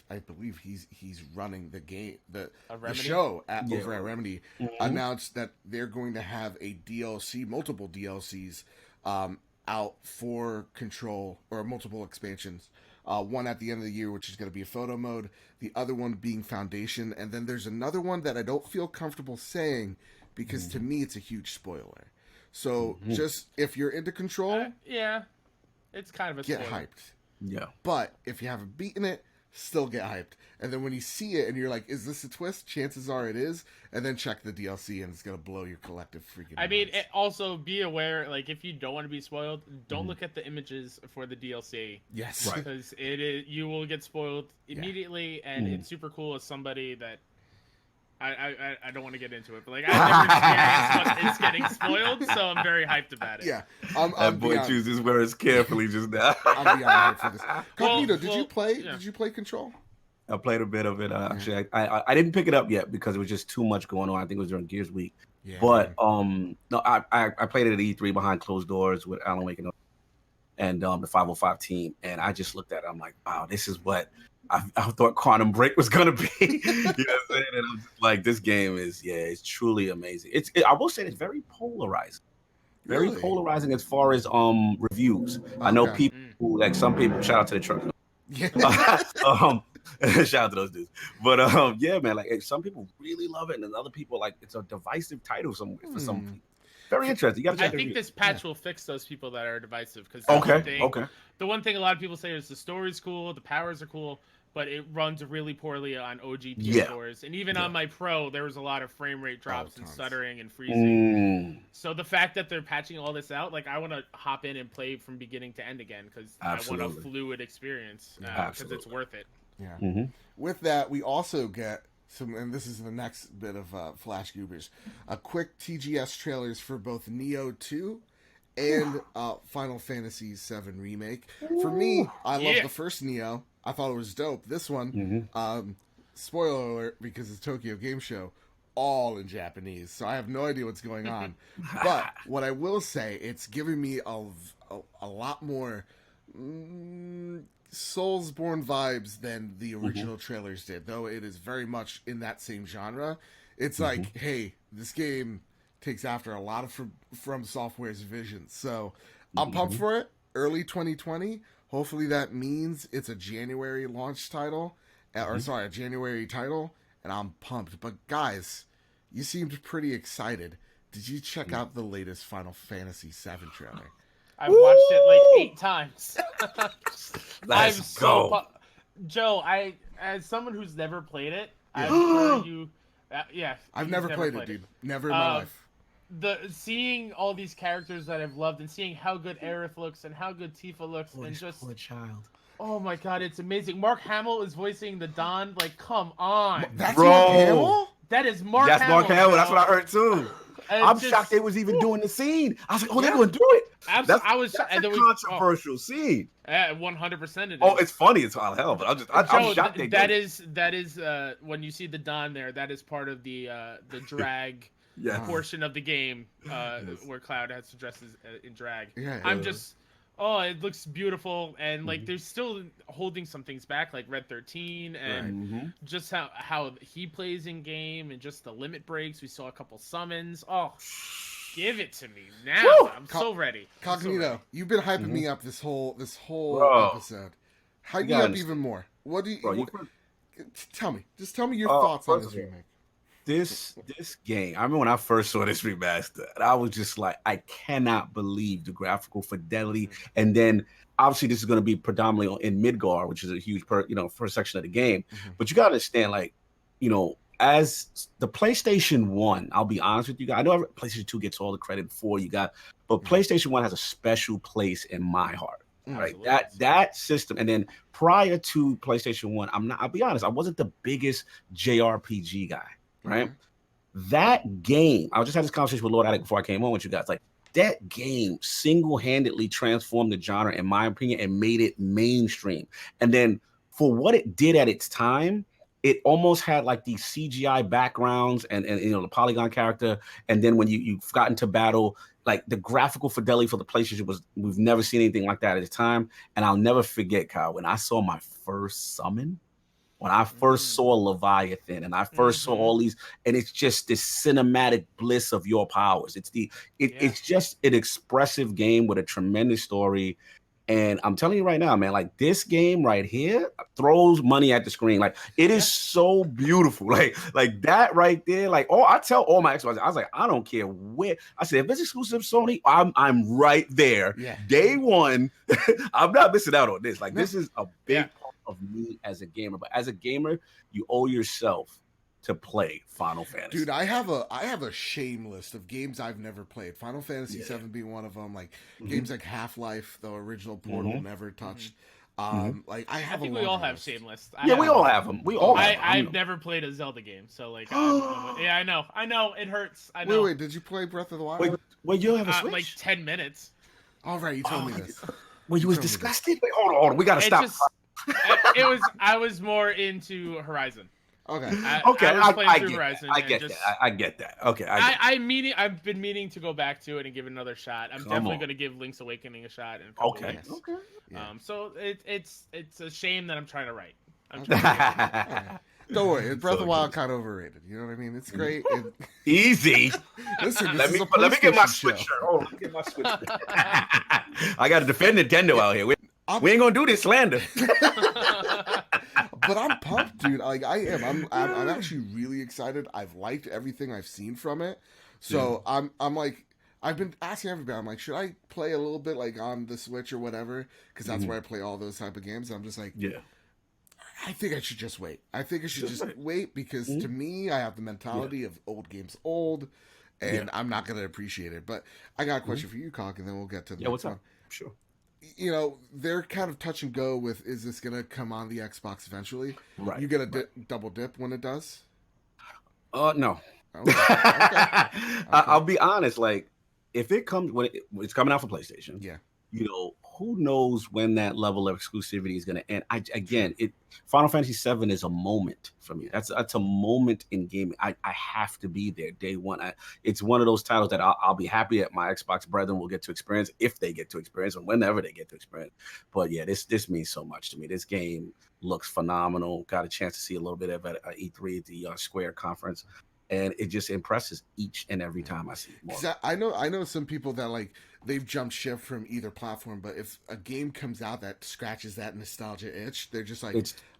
I believe he's running the game the show over at Remedy, announced that they're going to have a DLC, multiple DLCs out for Control, or multiple expansions. One at the end of the year, which is going to be a photo mode, the other one being Foundation, and then there's another one that I don't feel comfortable saying because to me it's a huge spoiler. So just if you're into Control, yeah, it's kind of a get spoiler. hyped. Yeah. But if you haven't beaten it, still get hyped. And then when you see it and you're like, is this a twist? Chances are it is. And then check the DLC and it's going to blow your collective freaking I mean, minds. also be aware, like, if you don't want to be spoiled, don't look at the images for the DLC. Yes. Right. Because you will get spoiled immediately, and it's super cool as somebody that I don't want to get into it, but like I've never experienced what it's getting spoiled, so I'm very hyped about it. Yeah. That boy chooses his words carefully just now. I'm beyond hyped for this. Cognito, Well, did you play Control? I played a bit of it. Actually, I didn't pick it up yet because it was just too much going on. I think it was during Gears Week. Yeah. But no, I played it at E3 behind closed doors with Alan Wake and the 505 team, and I just looked at it. I'm like, wow, this is what I thought Quantum Break was gonna be. You know what I'm saying? And I'm just like, this game is it's truly amazing. I will say it's very polarizing. Very Really? polarizing as far as reviews. I know people who, like, some people, shout out to the truck. Yeah. Shout out to those dudes. But yeah, man, like some people really love it, and then other people like it's a divisive title for some people. Very interesting. You gotta I check think this patch will fix those people that are divisive. Because okay. The one thing a lot of people say is the story's cool, the powers are cool, but it runs really poorly on OG PS4s. And even on my Pro, there was a lot of frame rate drops and stuttering and freezing. So the fact that they're patching all this out, like I want to hop in and play from beginning to end again because I want a fluid experience because it's worth it. Yeah. With that, we also get some, and this is the next bit of Flash Goobers, a quick TGS trailers for both Nioh 2 and Final Fantasy VII Remake. For me, I love the first Nioh. I thought it was dope. This one, spoiler alert, because it's Tokyo Game Show, all in Japanese, so I have no idea what's going on. But what I will say, it's giving me a lot more Soulsborne vibes than the original trailers did, though it is very much in that same genre. It's like, hey, this game takes after a lot of from Software's vision, so I'm pumped for it. Early 2020. Hopefully that means it's a January launch title, or sorry, a January title, and I'm pumped. But guys, you seemed pretty excited. Did you check out the latest Final Fantasy VII trailer? I've watched it like 8 times. Let's go. Joe, as someone who's never played it, I'm sure you. I've never played it, dude. Never in my life. Seeing all these characters that I've loved and seeing how good Aerith looks and how good Tifa looks and just poor child. Oh my god, it's amazing. Mark Hamill is voicing the Don. Like, come on. That's Bro. Mark Hamill? That is Mark That's Hamill. Mark Hamill. Bro. That's what I heard too. I'm shocked they was even doing the scene. I was like, oh, they're going to do it. Absolutely. I was that's and a there was, controversial scene. 100% it is. Oh, it's funny as all hell, but I'm shocked they that did it. that is when you see the Don there, that is part of the drag Yes. portion of the game where Cloud has to dress in drag. Yeah. I'm just it looks beautiful, and like they're still holding some things back, like Red 13, and just how he plays in game, and just the limit breaks. We saw a couple summons. Oh, give it to me now! Woo! I'm so ready. Cognito, you've been hyping me up this whole Bro. episode. Hype me up even more. What do you? Bro, tell me. Just tell me your thoughts on this remake. This game, I remember when I first saw this remaster, and I was just like, I cannot believe the graphical fidelity. And then obviously this is going to be predominantly in Midgar, which is a huge first section of the game. But you got to understand, like, as the PlayStation 1, I'll be honest with you guys. I know PlayStation 2 gets all the credit for you got, but PlayStation 1 has a special place in my heart. Right, that system, and then prior to PlayStation 1, I'll be honest, I wasn't the biggest JRPG guy. Right, that game. I just had this conversation with Lord Addict before I came on with you guys. Like, that game single-handedly transformed the genre, in my opinion, and made it mainstream. And then for what it did at its time, it almost had like these CGI backgrounds and the polygon character. And then when you got into battle, like the graphical fidelity for the PlayStation we've never seen anything like that at the time. And I'll never forget, Kyle, when I saw my first summon. When I first saw Leviathan and I first saw all these, and it's just this cinematic bliss of your powers. It's just an expressive game with a tremendous story. And I'm telling you right now, man, like, this game right here throws money at the screen. Like, it is so beautiful. Like that right there. Like, I tell all my Xbox, I was like, I don't care where. I said, if it's exclusive Sony, I'm right there. Yeah. Day one, I'm not missing out on this. Like, this is a big part of me as a gamer. But as a gamer, you owe yourself to play Final Fantasy. Dude, I have a shame list of games I've never played. Final Fantasy VII being one of them. Like games like Half-Life, the original Portal, never touched. Like I think we all have shame lists. We all have them. I've never played a Zelda game, so like, I know it hurts. I know. Wait, did you play Breath of the Wild? Wait, you have a Switch? Like 10 minutes. All right, you told me this. Well, you was disgusted. Wait, hold on. We gotta stop. I was more into Horizon. Okay. I get that. Okay. I've been meaning to go back to it and give it another shot. I'm definitely going to give Link's Awakening a shot. Okay. Yeah. So it's a shame that I'm trying to write. Don't worry, Breath of the Wild kind of overrated. You know what I mean? It's great. Easy. Listen, let me get my Switch shirt. Let me get my Switch shirt. I got to defend Nintendo out here. We ain't gonna do this slander. But I'm pumped, dude. Like, I am. I'm actually really excited. I've liked everything I've seen from it. So I'm like, I've been asking everybody. I'm like, should I play a little bit like on the Switch or whatever? Because that's where I play all those type of games. I'm just like, I think I should just wait. I think I should just wait because to me, I have the mentality of old games old, and I'm not gonna appreciate it. But I got a question for you, Cock, and then we'll get to the next one. Sure. You know, they're kind of touch and go with, is this going to come on the Xbox eventually? Right. You get a double dip when it does? No. Okay. I'll be honest. Like, if it comes when it's coming out for PlayStation, who knows when that level of exclusivity is going to end? Final Fantasy VII is a moment for me. That's a moment in gaming. I have to be there day one. It's one of those titles that I'll be happy that my Xbox brethren will get to experience, if they get to experience, or whenever they get to experience. But yeah, this means so much to me. This game looks phenomenal. Got a chance to see a little bit of it at E3 at the Square conference. And it just impresses each and every time I see it more. I know some people that, like, they've jumped ship from either platform, but if a game comes out that scratches that nostalgia itch, they're just like,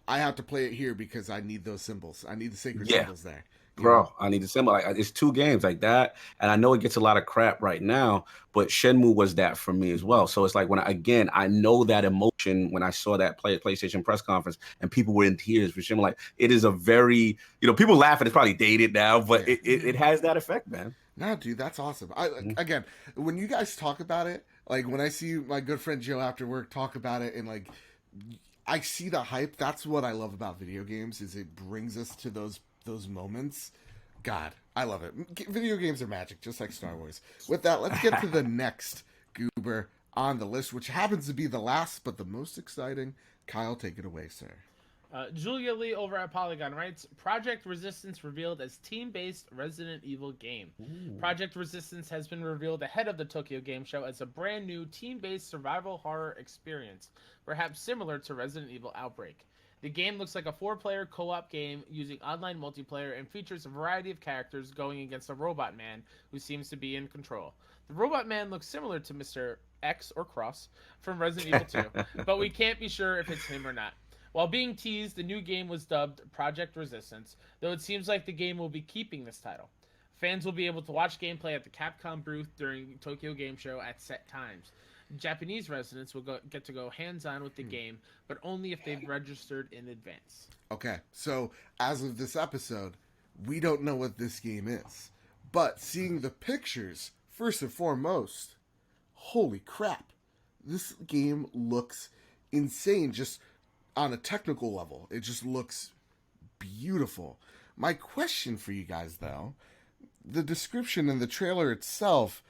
I have to play it here because I need those symbols. I need the sacred symbols there. Bro, I need the symbol. Like, it's two games like that, and I know it gets a lot of crap right now, but Shenmue was that for me as well. So it's like, I know that emotion when I saw that PlayStation press conference and people were in tears for Shenmue. Like, it is a very, people laugh and it's probably dated now, but it has that effect, man. No, dude, that's awesome. Again, when you guys talk about it, like when I see my good friend Joe after work talk about it, and like, I see the hype. That's what I love about video games is it brings us to those moments. God, I love it. Video games are magic, just like Star Wars. With that, let's get to the next goober on the list, which happens to be the last but the most exciting. Kyle, take it away, sir. Julia Lee over at Polygon writes, Project Resistance revealed as team-based Resident Evil game. Ooh. Project Resistance has been revealed ahead of the Tokyo Game Show as a brand new team-based survival horror experience, perhaps similar to Resident Evil Outbreak. The game looks like a 4-player co-op game using online multiplayer and features a variety of characters going against a robot man who seems to be in control. The robot man looks similar to Mr. X or Cross from Resident Evil 2, but we can't be sure if it's him or not. While being teased, the new game was dubbed Project Resistance, though it seems like the game will be keeping this title. Fans will be able to watch gameplay at the Capcom booth during Tokyo Game Show at set times. Japanese residents will get to go hands-on with the game, but only if they've registered in advance. Okay, so as of this episode, we don't know what this game is. But seeing the pictures, first and foremost, holy crap. This game looks insane, just on a technical level. It just looks beautiful. My question for you guys, though, the description and the trailer itself,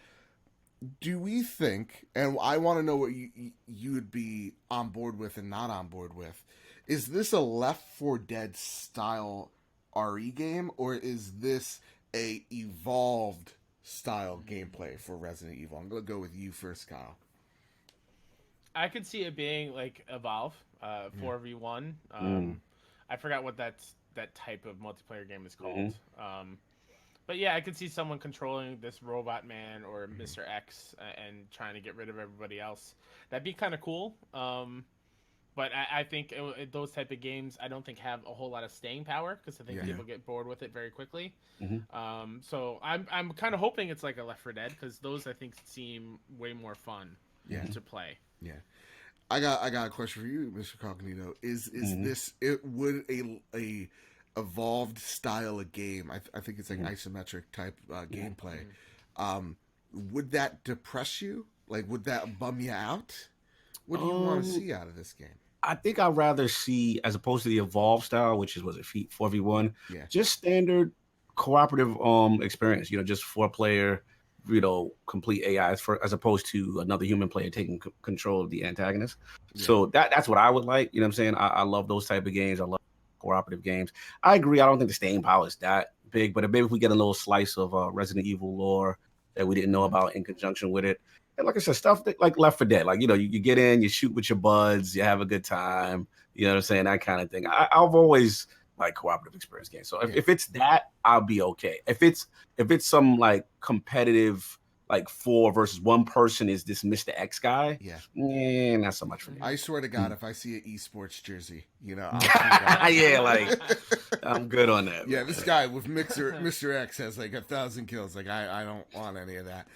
do we think, and I want to know what you would be on board with and not on board with, is this a Left 4 Dead style RE game, or is this a evolved style gameplay for Resident Evil? I'm going to go with you first, Kyle. I could see it being like Evolve, 4v1. I forgot what that type of multiplayer game is called. But yeah, I could see someone controlling this robot man or Mr. X and trying to get rid of everybody else. That'd be kind of cool. But I think those type of games, I don't think have a whole lot of staying power because I think people get bored with it very quickly. So I'm kind of hoping it's like a Left 4 Dead because those I think seem way more fun to play. Yeah. I got a question for you, Mr. Cognito. Is this would a evolved style of game? I think it's like isometric type gameplay. Would that depress you? Like, would that bum you out? What do you want to see out of this game? I think I'd rather see, as opposed to the evolved style, which is 4v1, just standard cooperative experience. Just 4-player. Complete AI as opposed to another human player taking control of the antagonist. So that's what I would like. You know what I'm saying? I love those type of games. I love cooperative games. I agree. I don't think the staying power is that big, but maybe if we get a little slice of Resident Evil lore that we didn't know about in conjunction with it. And like I said, stuff that, like Left 4 Dead, like, you get in, you shoot with your buds, you have a good time. You know what I'm saying? That kind of thing. I've always like cooperative experience games. So if it's that, I'll be okay. If it's some like competitive, like 4 versus 1 person is this Mr. X guy, not so much for me. I swear to God, if I see an esports jersey, I'm good on that. Yeah, this guy with Mr. X has like 1,000 kills. Like I don't want any of that.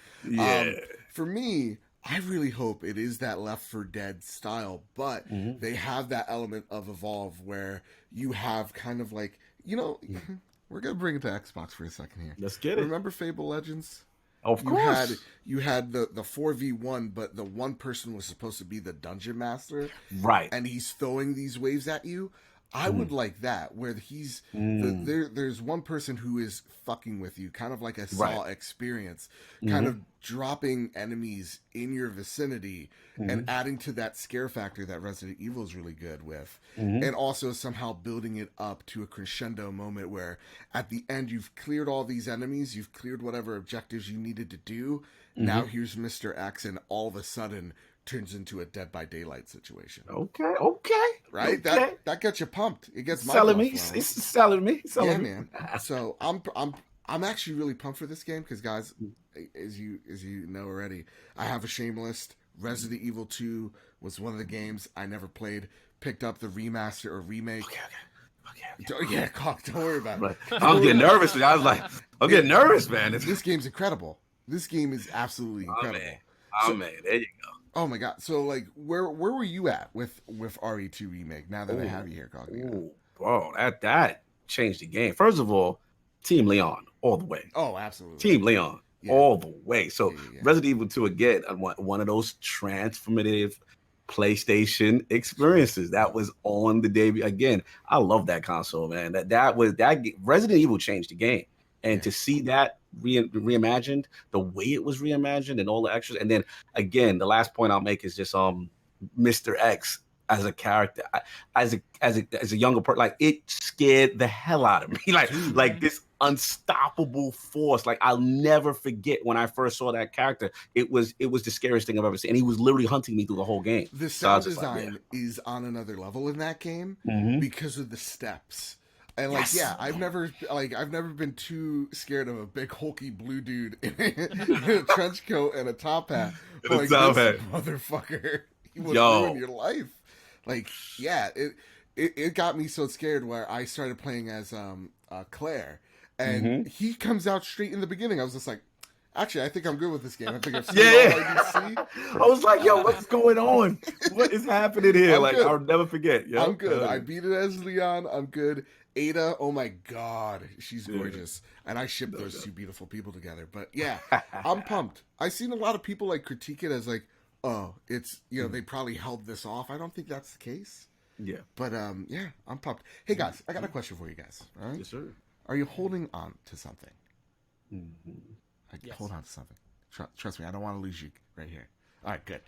For me, I really hope it is that Left 4 Dead style, but they have that element of Evolve where you have kind of like, we're going to bring it to Xbox for a second here. Let's get it. Remember Fable Legends? Of course. You had the 4v1, but the one person was supposed to be the dungeon master. Right. And he's throwing these waves at you. I would like that, where he's there's one person who is fucking with you, kind of like a Saw experience, kind of dropping enemies in your vicinity and adding to that scare factor that Resident Evil is really good with, and also somehow building it up to a crescendo moment where at the end you've cleared all these enemies, you've cleared whatever objectives you needed to do. Now here's Mr. X, and all of a sudden turns into a Dead by Daylight situation. Okay. Right? Okay. That gets you pumped. It gets my selling me. It's selling me. Man. So I'm actually really pumped for this game because, guys, as you know already, I have a shame list. Resident Evil 2 was one of the games I never played. Picked up the remaster or remake. Okay. Yeah, don't worry about it. I'm getting nervous. I was like, I'm getting nervous, man. This game's incredible. This game is absolutely incredible. Man. There you go. Oh my God! So like, where were you at with RE2 remake? Now that I have you here, Cognito. Bro, that changed the game. First of all, Team Leon all the way. Oh, absolutely. Team Leon all the way. So Resident Evil 2 again, one of those transformative PlayStation experiences. That was on the debut. Again, I love that console, man. That Resident Evil changed the game. And to see that reimagined, the way it was reimagined and all the extras. And then again, the last point I'll make is just Mr. X as a character, as a younger person, like it scared the hell out of me. like this unstoppable force. Like I'll never forget when I first saw that character. It was the scariest thing I've ever seen. And he was literally hunting me through the whole game. The sound design is on another level in that game because of the steps. And I've never been too scared of a big hulky blue dude in a trench coat and a top hat. But this motherfucker, he will ruin your life. It got me so scared where I started playing as Claire, and he comes out straight in the beginning. I was just like, actually, I think I'm good with this game. I think I've seen all I need to see. I was like, yo, what's going on? What is happening here? I'll never forget. I'm good. I beat it as Leon. I'm good. Ada, oh my god, she's gorgeous. And I ship those two beautiful people together. But yeah, I'm pumped. I've seen a lot of people critique it as oh, it's, they probably held this off. I don't think that's the case. Yeah. But yeah, I'm pumped. Hey guys, I got a question for you guys. All right? Yes, sir. Are you holding on to something? Yes. Hold on to something. Trust me, I don't want to lose you right here. All right, good.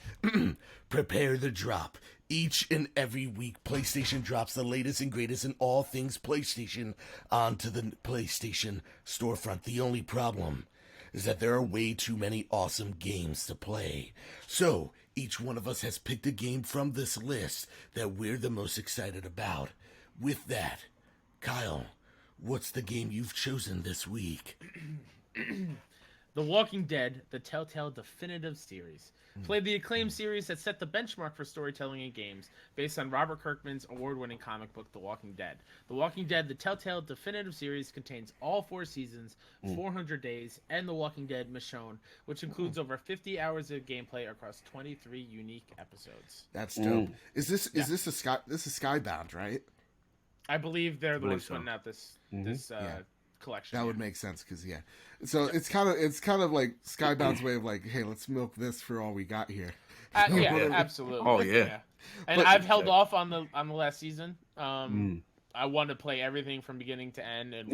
Prepare the drop. Each and every week, PlayStation drops the latest and greatest in all things PlayStation onto the PlayStation storefront. The only problem is that there are way too many awesome games to play. So, each one of us has picked a game from this list that we're the most excited about. With that, Kyle, what's the game you've chosen this week? The Walking Dead, the Telltale Definitive Series. Played the acclaimed series that set the benchmark for storytelling in games, based on Robert Kirkman's award-winning comic book, The Walking Dead. The Walking Dead, the Telltale Definitive Series contains all 4 seasons, 400 days, and The Walking Dead Michonne, which includes over 50 hours of gameplay across 23 unique episodes. That's dope. Is this a Skybound, right? I believe they're the ones putting out this collection. That would make sense because so it's kind of like Skybound's way of hey, let's milk this for all we got here. Absolutely. Oh yeah. And I've held off on the last season. I want to play everything from beginning to end and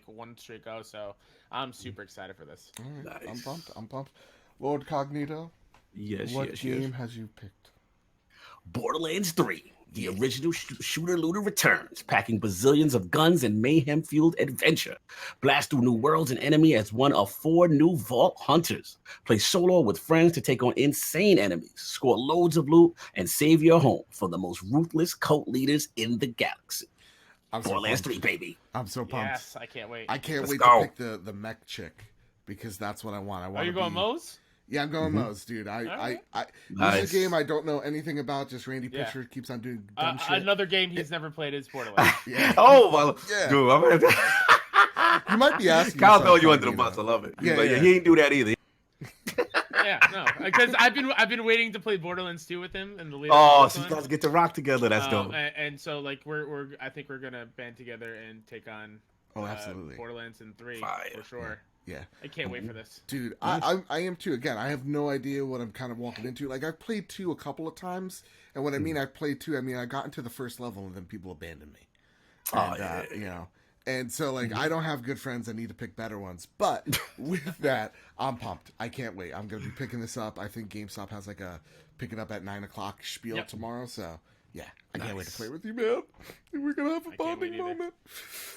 one straight go. So I'm super excited for this. All right. Nice. I'm pumped. Lord Cognito. Yes. What game has you picked? Borderlands 3. The original shooter-looter returns, packing bazillions of guns and mayhem-fueled adventure. Blast through new worlds and enemy as one of 4 new Vault Hunters. Play solo with friends to take on insane enemies, score loads of loot, and save your home for the most ruthless cult leaders in the galaxy. Borderlands 3, baby. I'm so pumped. Yes, I can't wait. I can't wait to pick the mech chick because that's what I want. Are you going Moe's? Yeah, I'm going Moe's, dude. This is a game I don't know anything about. Just Randy Pitcher keeps on doing dumb shit. Another game he's never played is Borderlands. Oh, well, dude, you might be asking. Kyle throw you under the bus. I love it. He ain't do that either. Because I've been waiting to play Borderlands 2 with him in the lead. So you guys get to rock together. That's dope. And so I think we're gonna band together and take on absolutely Borderlands in 3 for sure. Yeah, I can't wait for this, dude. I am too. Again, I have no idea what I'm kind of walking into. I've played 2 a couple of times, and when I mean I played 2, I mean I got into the first level and then people abandoned me. And so I don't have good friends. I need to pick better ones. But with that, I'm pumped. I can't wait. I'm gonna be picking this up. I think GameStop has a pick it up at 9:00 spiel tomorrow. So yeah, I can't wait to play with you, man. We're gonna have a bonding moment.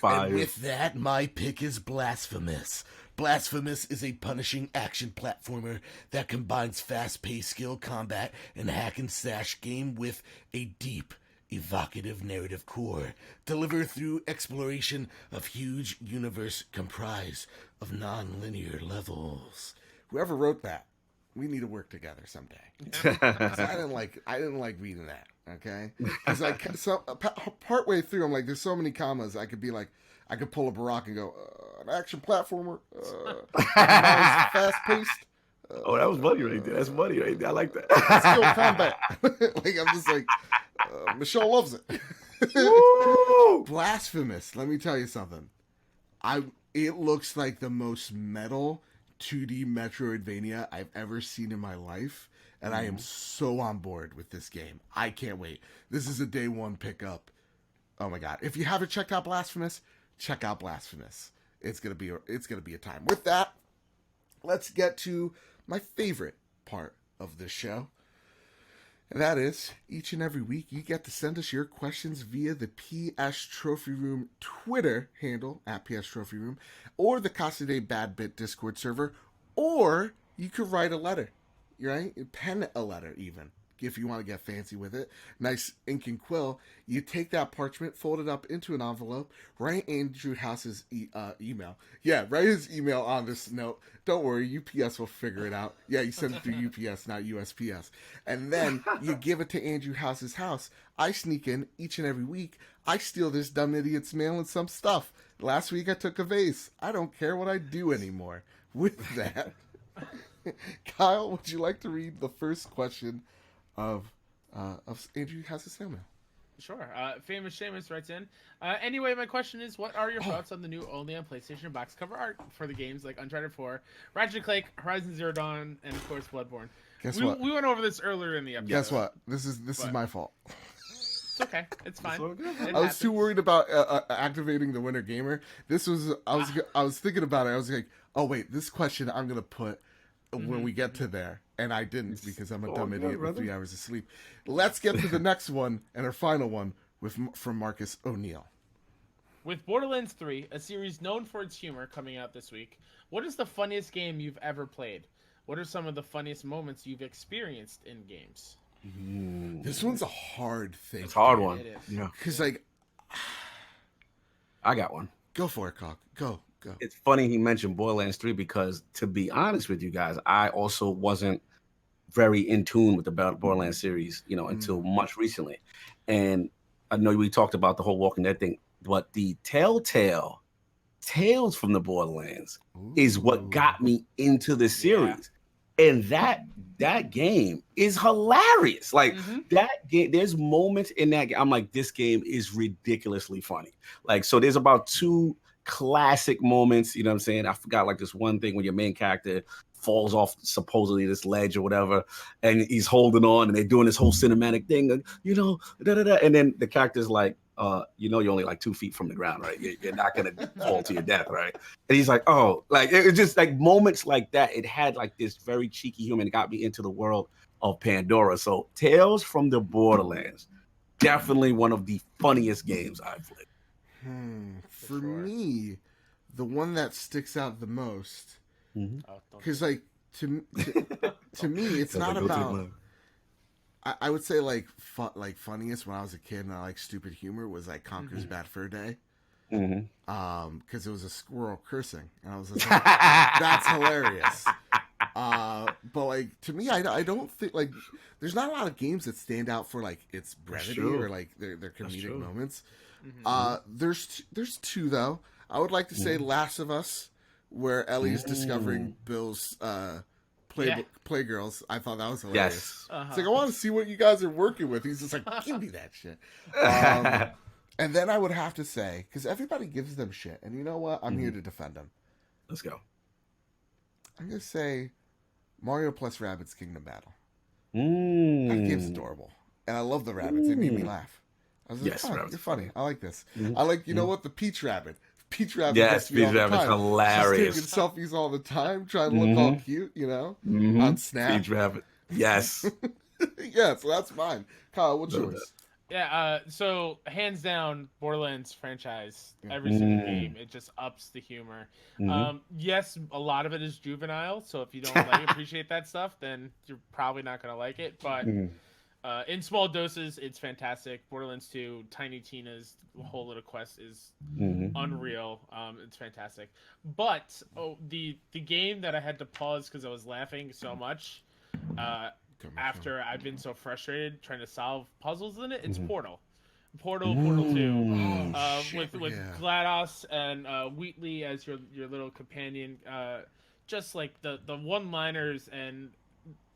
And with that, my pick is Blasphemous. Blasphemous is a punishing action platformer that combines fast-paced skill combat and hack and slash game with a deep, evocative narrative core, delivered through exploration of huge universe comprised of non-linear levels. Whoever wrote that, we need to work together someday. I didn't like reading that. Okay, because partway through, I'm there's so many commas. I could be I could pull a Barack and go, an action platformer, fast paced. That was funny right there. That's funny right there. I like that. Skill combat. I'm just Michelle loves it. Blasphemous. Let me tell you something. It looks like the most metal 2D Metroidvania I've ever seen in my life. and I am so on board with this game. I can't wait. This is a day one pickup. Oh my god! If you haven't checked out Blasphemous, check out Blasphemous. It's gonna be a time. With that, let's get to my favorite part of this show. And that is, each and every week, you get to send us your questions via the PS Trophy Room Twitter handle, at PS Trophy Room, or the Casa de Bad Bit Discord server, or you could write a letter, right? Pen a letter, even, if you want to get fancy with it. Nice ink and quill. You take that parchment, fold it up into an envelope, write Andrew House's email. Yeah, write his email on this note. Don't worry, UPS will figure it out. Yeah, you send it through UPS, not USPS. And then you give it to Andrew House's house. I sneak in each and every week. I steal this dumb idiot's mail and some stuff. Last week I took a vase. I don't care what I do anymore. With that, Kyle, would you like to read the first question of Andrew House's mail? Sure. Famous Seamus writes in. Anyway, my question is, what are your thoughts on the new only on PlayStation box cover art for the games like Uncharted 4, Ratchet & Clank, Horizon Zero Dawn, and of course Bloodborne? Guess what? We went over this earlier in the episode. Guess what? This is my fault. It's okay. It's fine. I was too worried about activating the Winter Gamer. I was thinking about it. I was like, oh wait, this question I'm gonna put when we get to there. And I didn't because I'm a dumb idiot with 3 hours of sleep. Let's get to the next one and our final one from Marcus O'Neill. With Borderlands 3, a series known for its humor, coming out this week, what is the funniest game you've ever played? What are some of the funniest moments you've experienced in games? This one's a hard thing. It's a hard one. It is. Yeah. Because I got one. Go for it, Cock. Go. It's funny he mentioned Borderlands 3 because, to be honest with you guys, I also wasn't very in tune with the Borderlands series, until much recently. And I know we talked about the whole Walking Dead thing, but the Telltale Tales from the Borderlands is what got me into the series. Yeah. And that game is hilarious. Like that game, there's moments in that game. I'm like, this game is ridiculously funny. Like, so there's about 2 classic moments, you know what I'm saying? I forgot like this one thing when your main character falls off supposedly this ledge or whatever, and he's holding on, and they're doing this whole cinematic thing, and then the character's like, you're only like 2 feet from the ground, right? You're not gonna fall to your death, right? And he's like, oh, like it's just like moments like that. It had like this very cheeky humor, and it got me into the world of Pandora. So Tales from the Borderlands, definitely one of the funniest games I've played. For me, the one that sticks out the most, because like to me, it's not about. I would say like funniest when I was a kid and I like stupid humor was like Conker's Bad Fur Day, because it was a squirrel cursing, and I was like, that's hilarious. But like to me, I don't think like there's not a lot of games that stand out for like its brevity or like their comedic moments. There's 2 though. I would like to say Last of Us, where Ellie's discovering Bill's Playgirls. I thought that was hilarious. Yes. It's like, I want to see what you guys are working with. He's just like, give me that shit. And then I would have to say, because everybody gives them shit, and you know what? I'm here to defend them. Let's go. I'm gonna say Mario plus Rabbids Kingdom Battle. That game's adorable, and I love the rabbits. They made me laugh. I was like, yes, you're funny. I like this. I like, you know what? The Peach Rabbit. Peach Rabbit. Yes, Peach Rabbit's hilarious. She's taking selfies all the time, trying to look all cute, on Snap. Peach Rabbit. Yes. Yeah, so that's mine. Kyle, what's yours? Yeah, so hands down, Borderlands franchise, every single game, it just ups the humor. Yes, a lot of it is juvenile, so if you don't appreciate that stuff, then you're probably not going to like it, but in small doses, it's fantastic. Borderlands 2, Tiny Tina's whole little quest is unreal. It's fantastic. But the game that I had to pause because I was laughing so much after I've been so frustrated trying to solve puzzles in it, it's Portal. Portal 2, with GLaDOS and Wheatley as your little companion. Just like the one-liners, and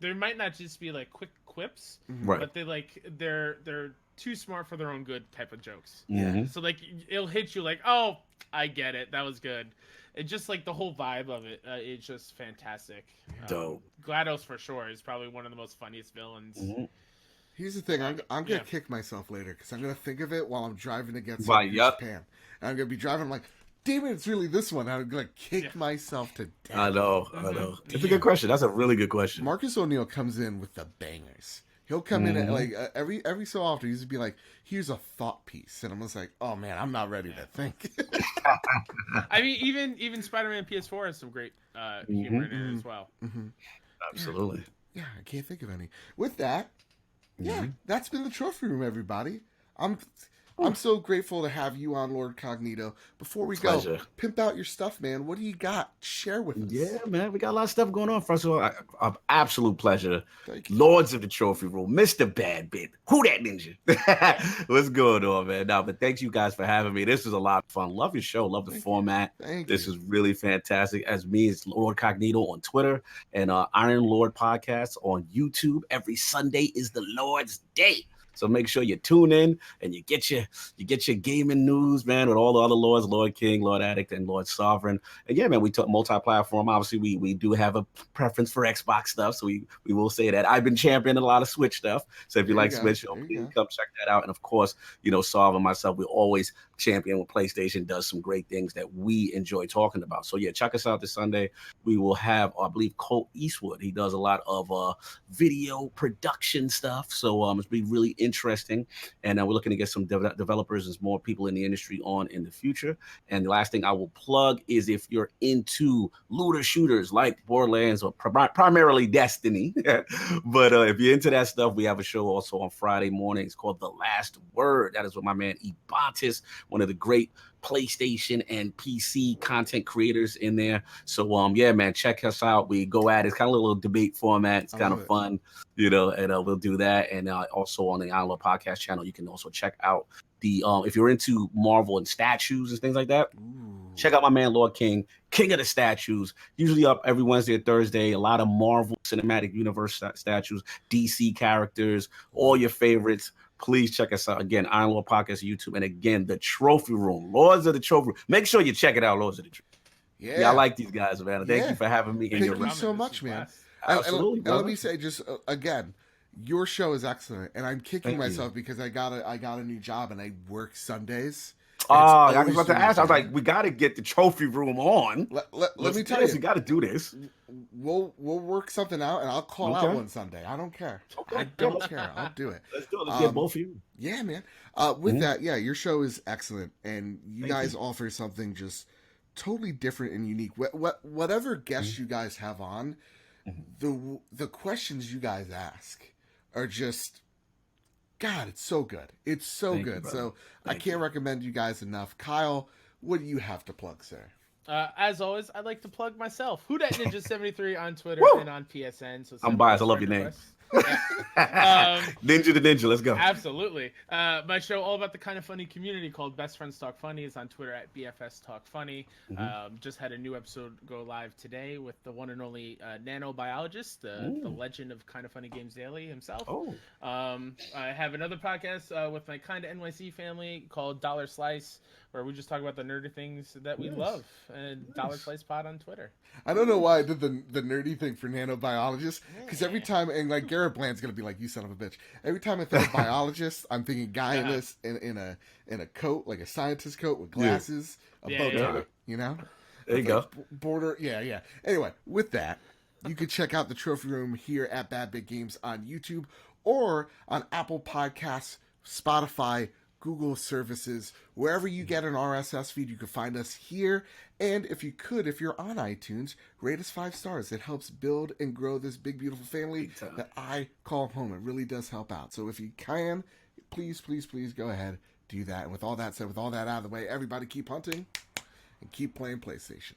there might not just be like quick quips, but they're too smart for their own good type of jokes. So like it'll hit you like, oh, I get it. That was good. It just like the whole vibe of it. It's just fantastic. Dope. GLaDOS for sure is probably one of the most funniest villains. Mhm. Here's the thing. I'm gonna kick myself later because I'm gonna think of it while I'm driving to get Right, something in yep. Japan, and I'm gonna be driving. I'm like, damn it, it's really this one. I'm gonna kick myself to death. I know. It's a good question. That's a really good question. Marcus O'Neill comes in with the bangers. He'll come in at, like every so often. He's be like, "Here's a thought piece," and I'm just like, "Oh man, I'm not ready to think." I mean, even Spider-Man PS4 has some great humor in it as well. Absolutely. Yeah, I can't think of any. With that, that's been the trophy room, everybody. I'm so grateful to have you on, Lord Cognito. Before we go, pimp out your stuff, man. What do you got? Share with us. Yeah, man, we got a lot of stuff going on. First of all, an absolute pleasure. Thank you. Lords of the Trophy Room, Mr. Bad Bit. Who that ninja? What's going on, man? No, but thanks you guys for having me. This was a lot of fun. Love your show. Love the format. This is really fantastic. As me, it's Lord Cognito on Twitter and Iron Lord Podcast on YouTube. Every Sunday is the Lord's Day. So make sure you tune in and you get your gaming news, man, with all the other lords, Lord King, Lord Addict, and Lord Sovereign. And yeah, man, we talk multi-platform. Obviously, we do have a preference for Xbox stuff, so we will say that. I've been championing a lot of Switch stuff. So if you like Switch, please come check that out. And of course, Sovereign and myself, we always champion when PlayStation does some great things that we enjoy talking about. So yeah, check us out this Sunday. We will have, I believe, Colt Eastwood. He does a lot of video production stuff. So it's be really interesting. And we're looking to get some developers and more people in the industry on in the future. And the last thing I will plug is if you're into looter shooters like Borderlands or primarily Destiny, but if you're into that stuff, we have a show also on Friday mornings called The Last Word. That is with my man Ibantis, one of the great PlayStation and PC content creators in there. So yeah, man, check us out. We go at it. It's kind of a little debate format. It's kind of fun, and we'll do that. And also on the Iron Lord Podcast channel, you can also check out the if you're into Marvel and statues and things like that. Check out my man Lord King of the Statues. Usually up every Wednesday or Thursday. A lot of Marvel Cinematic Universe statues, DC characters, all your favorites. Please check us out. Again, Iron Lord Podcast, YouTube. And again, the Trophy Room. Lords of the Trophy Room. Make sure you check it out, Lords of the Trophy Room. Yeah, I like these guys, man. Thank you for having me. Thank you so much, man. Absolutely, and let me say, just again, your show is excellent. And I'm kicking myself because I got a new job and I work Sundays. I was about to ask. I was like, we got to get the Trophy Room on. Let me tell you, we got to do this. We'll work something out, and I'll call out one Sunday. I don't care. I don't care. I'll do it. Let's do it. Let's get both of you. Yeah, man. With that, yeah, your show is excellent, and you guys offer something just totally different and unique. Whatever guests you guys have on, the questions you guys ask are just. God, it's so good. It's so good. So I can't recommend you guys enough. Kyle, what do you have to plug, sir? As always, I'd like to plug myself. Who Dat Ninja 73 on Twitter and on PSN. So I'm biased. I love your name. Ninja the Ninja, let's go. Absolutely. My show all about the kind of funny community called Best Friends Talk Funny is on Twitter at BFS Talk Funny. Just had a new episode go live today with the one and only nanobiologist, the legend of Kind of Funny Games Daily himself. I have another podcast with my Kind of NYC family called Dollar Slice, where we just talk about the nerdy things that we love. And Dollar Slice Pod on Twitter. I don't know why I did the nerdy thing for nanobiologist, because every time, and like Garrett Bland's gonna be like, you son of a bitch. Every time I think of biologist, I'm thinking guy in a coat, like a scientist coat with glasses, a bow tie, you know? There you go. Border, yeah. Anyway, with that, you can check out the Trophy Room here at Bad Big Games on YouTube or on Apple Podcasts, Spotify, Google services, wherever you get an RSS feed, you can find us here. And if you're on iTunes, rate us 5 stars. It helps build and grow this big, beautiful family that I call home. It really does help out. So if you can, please go ahead, do that. And with all that said, with all that out of the way, everybody keep hunting and keep playing PlayStation.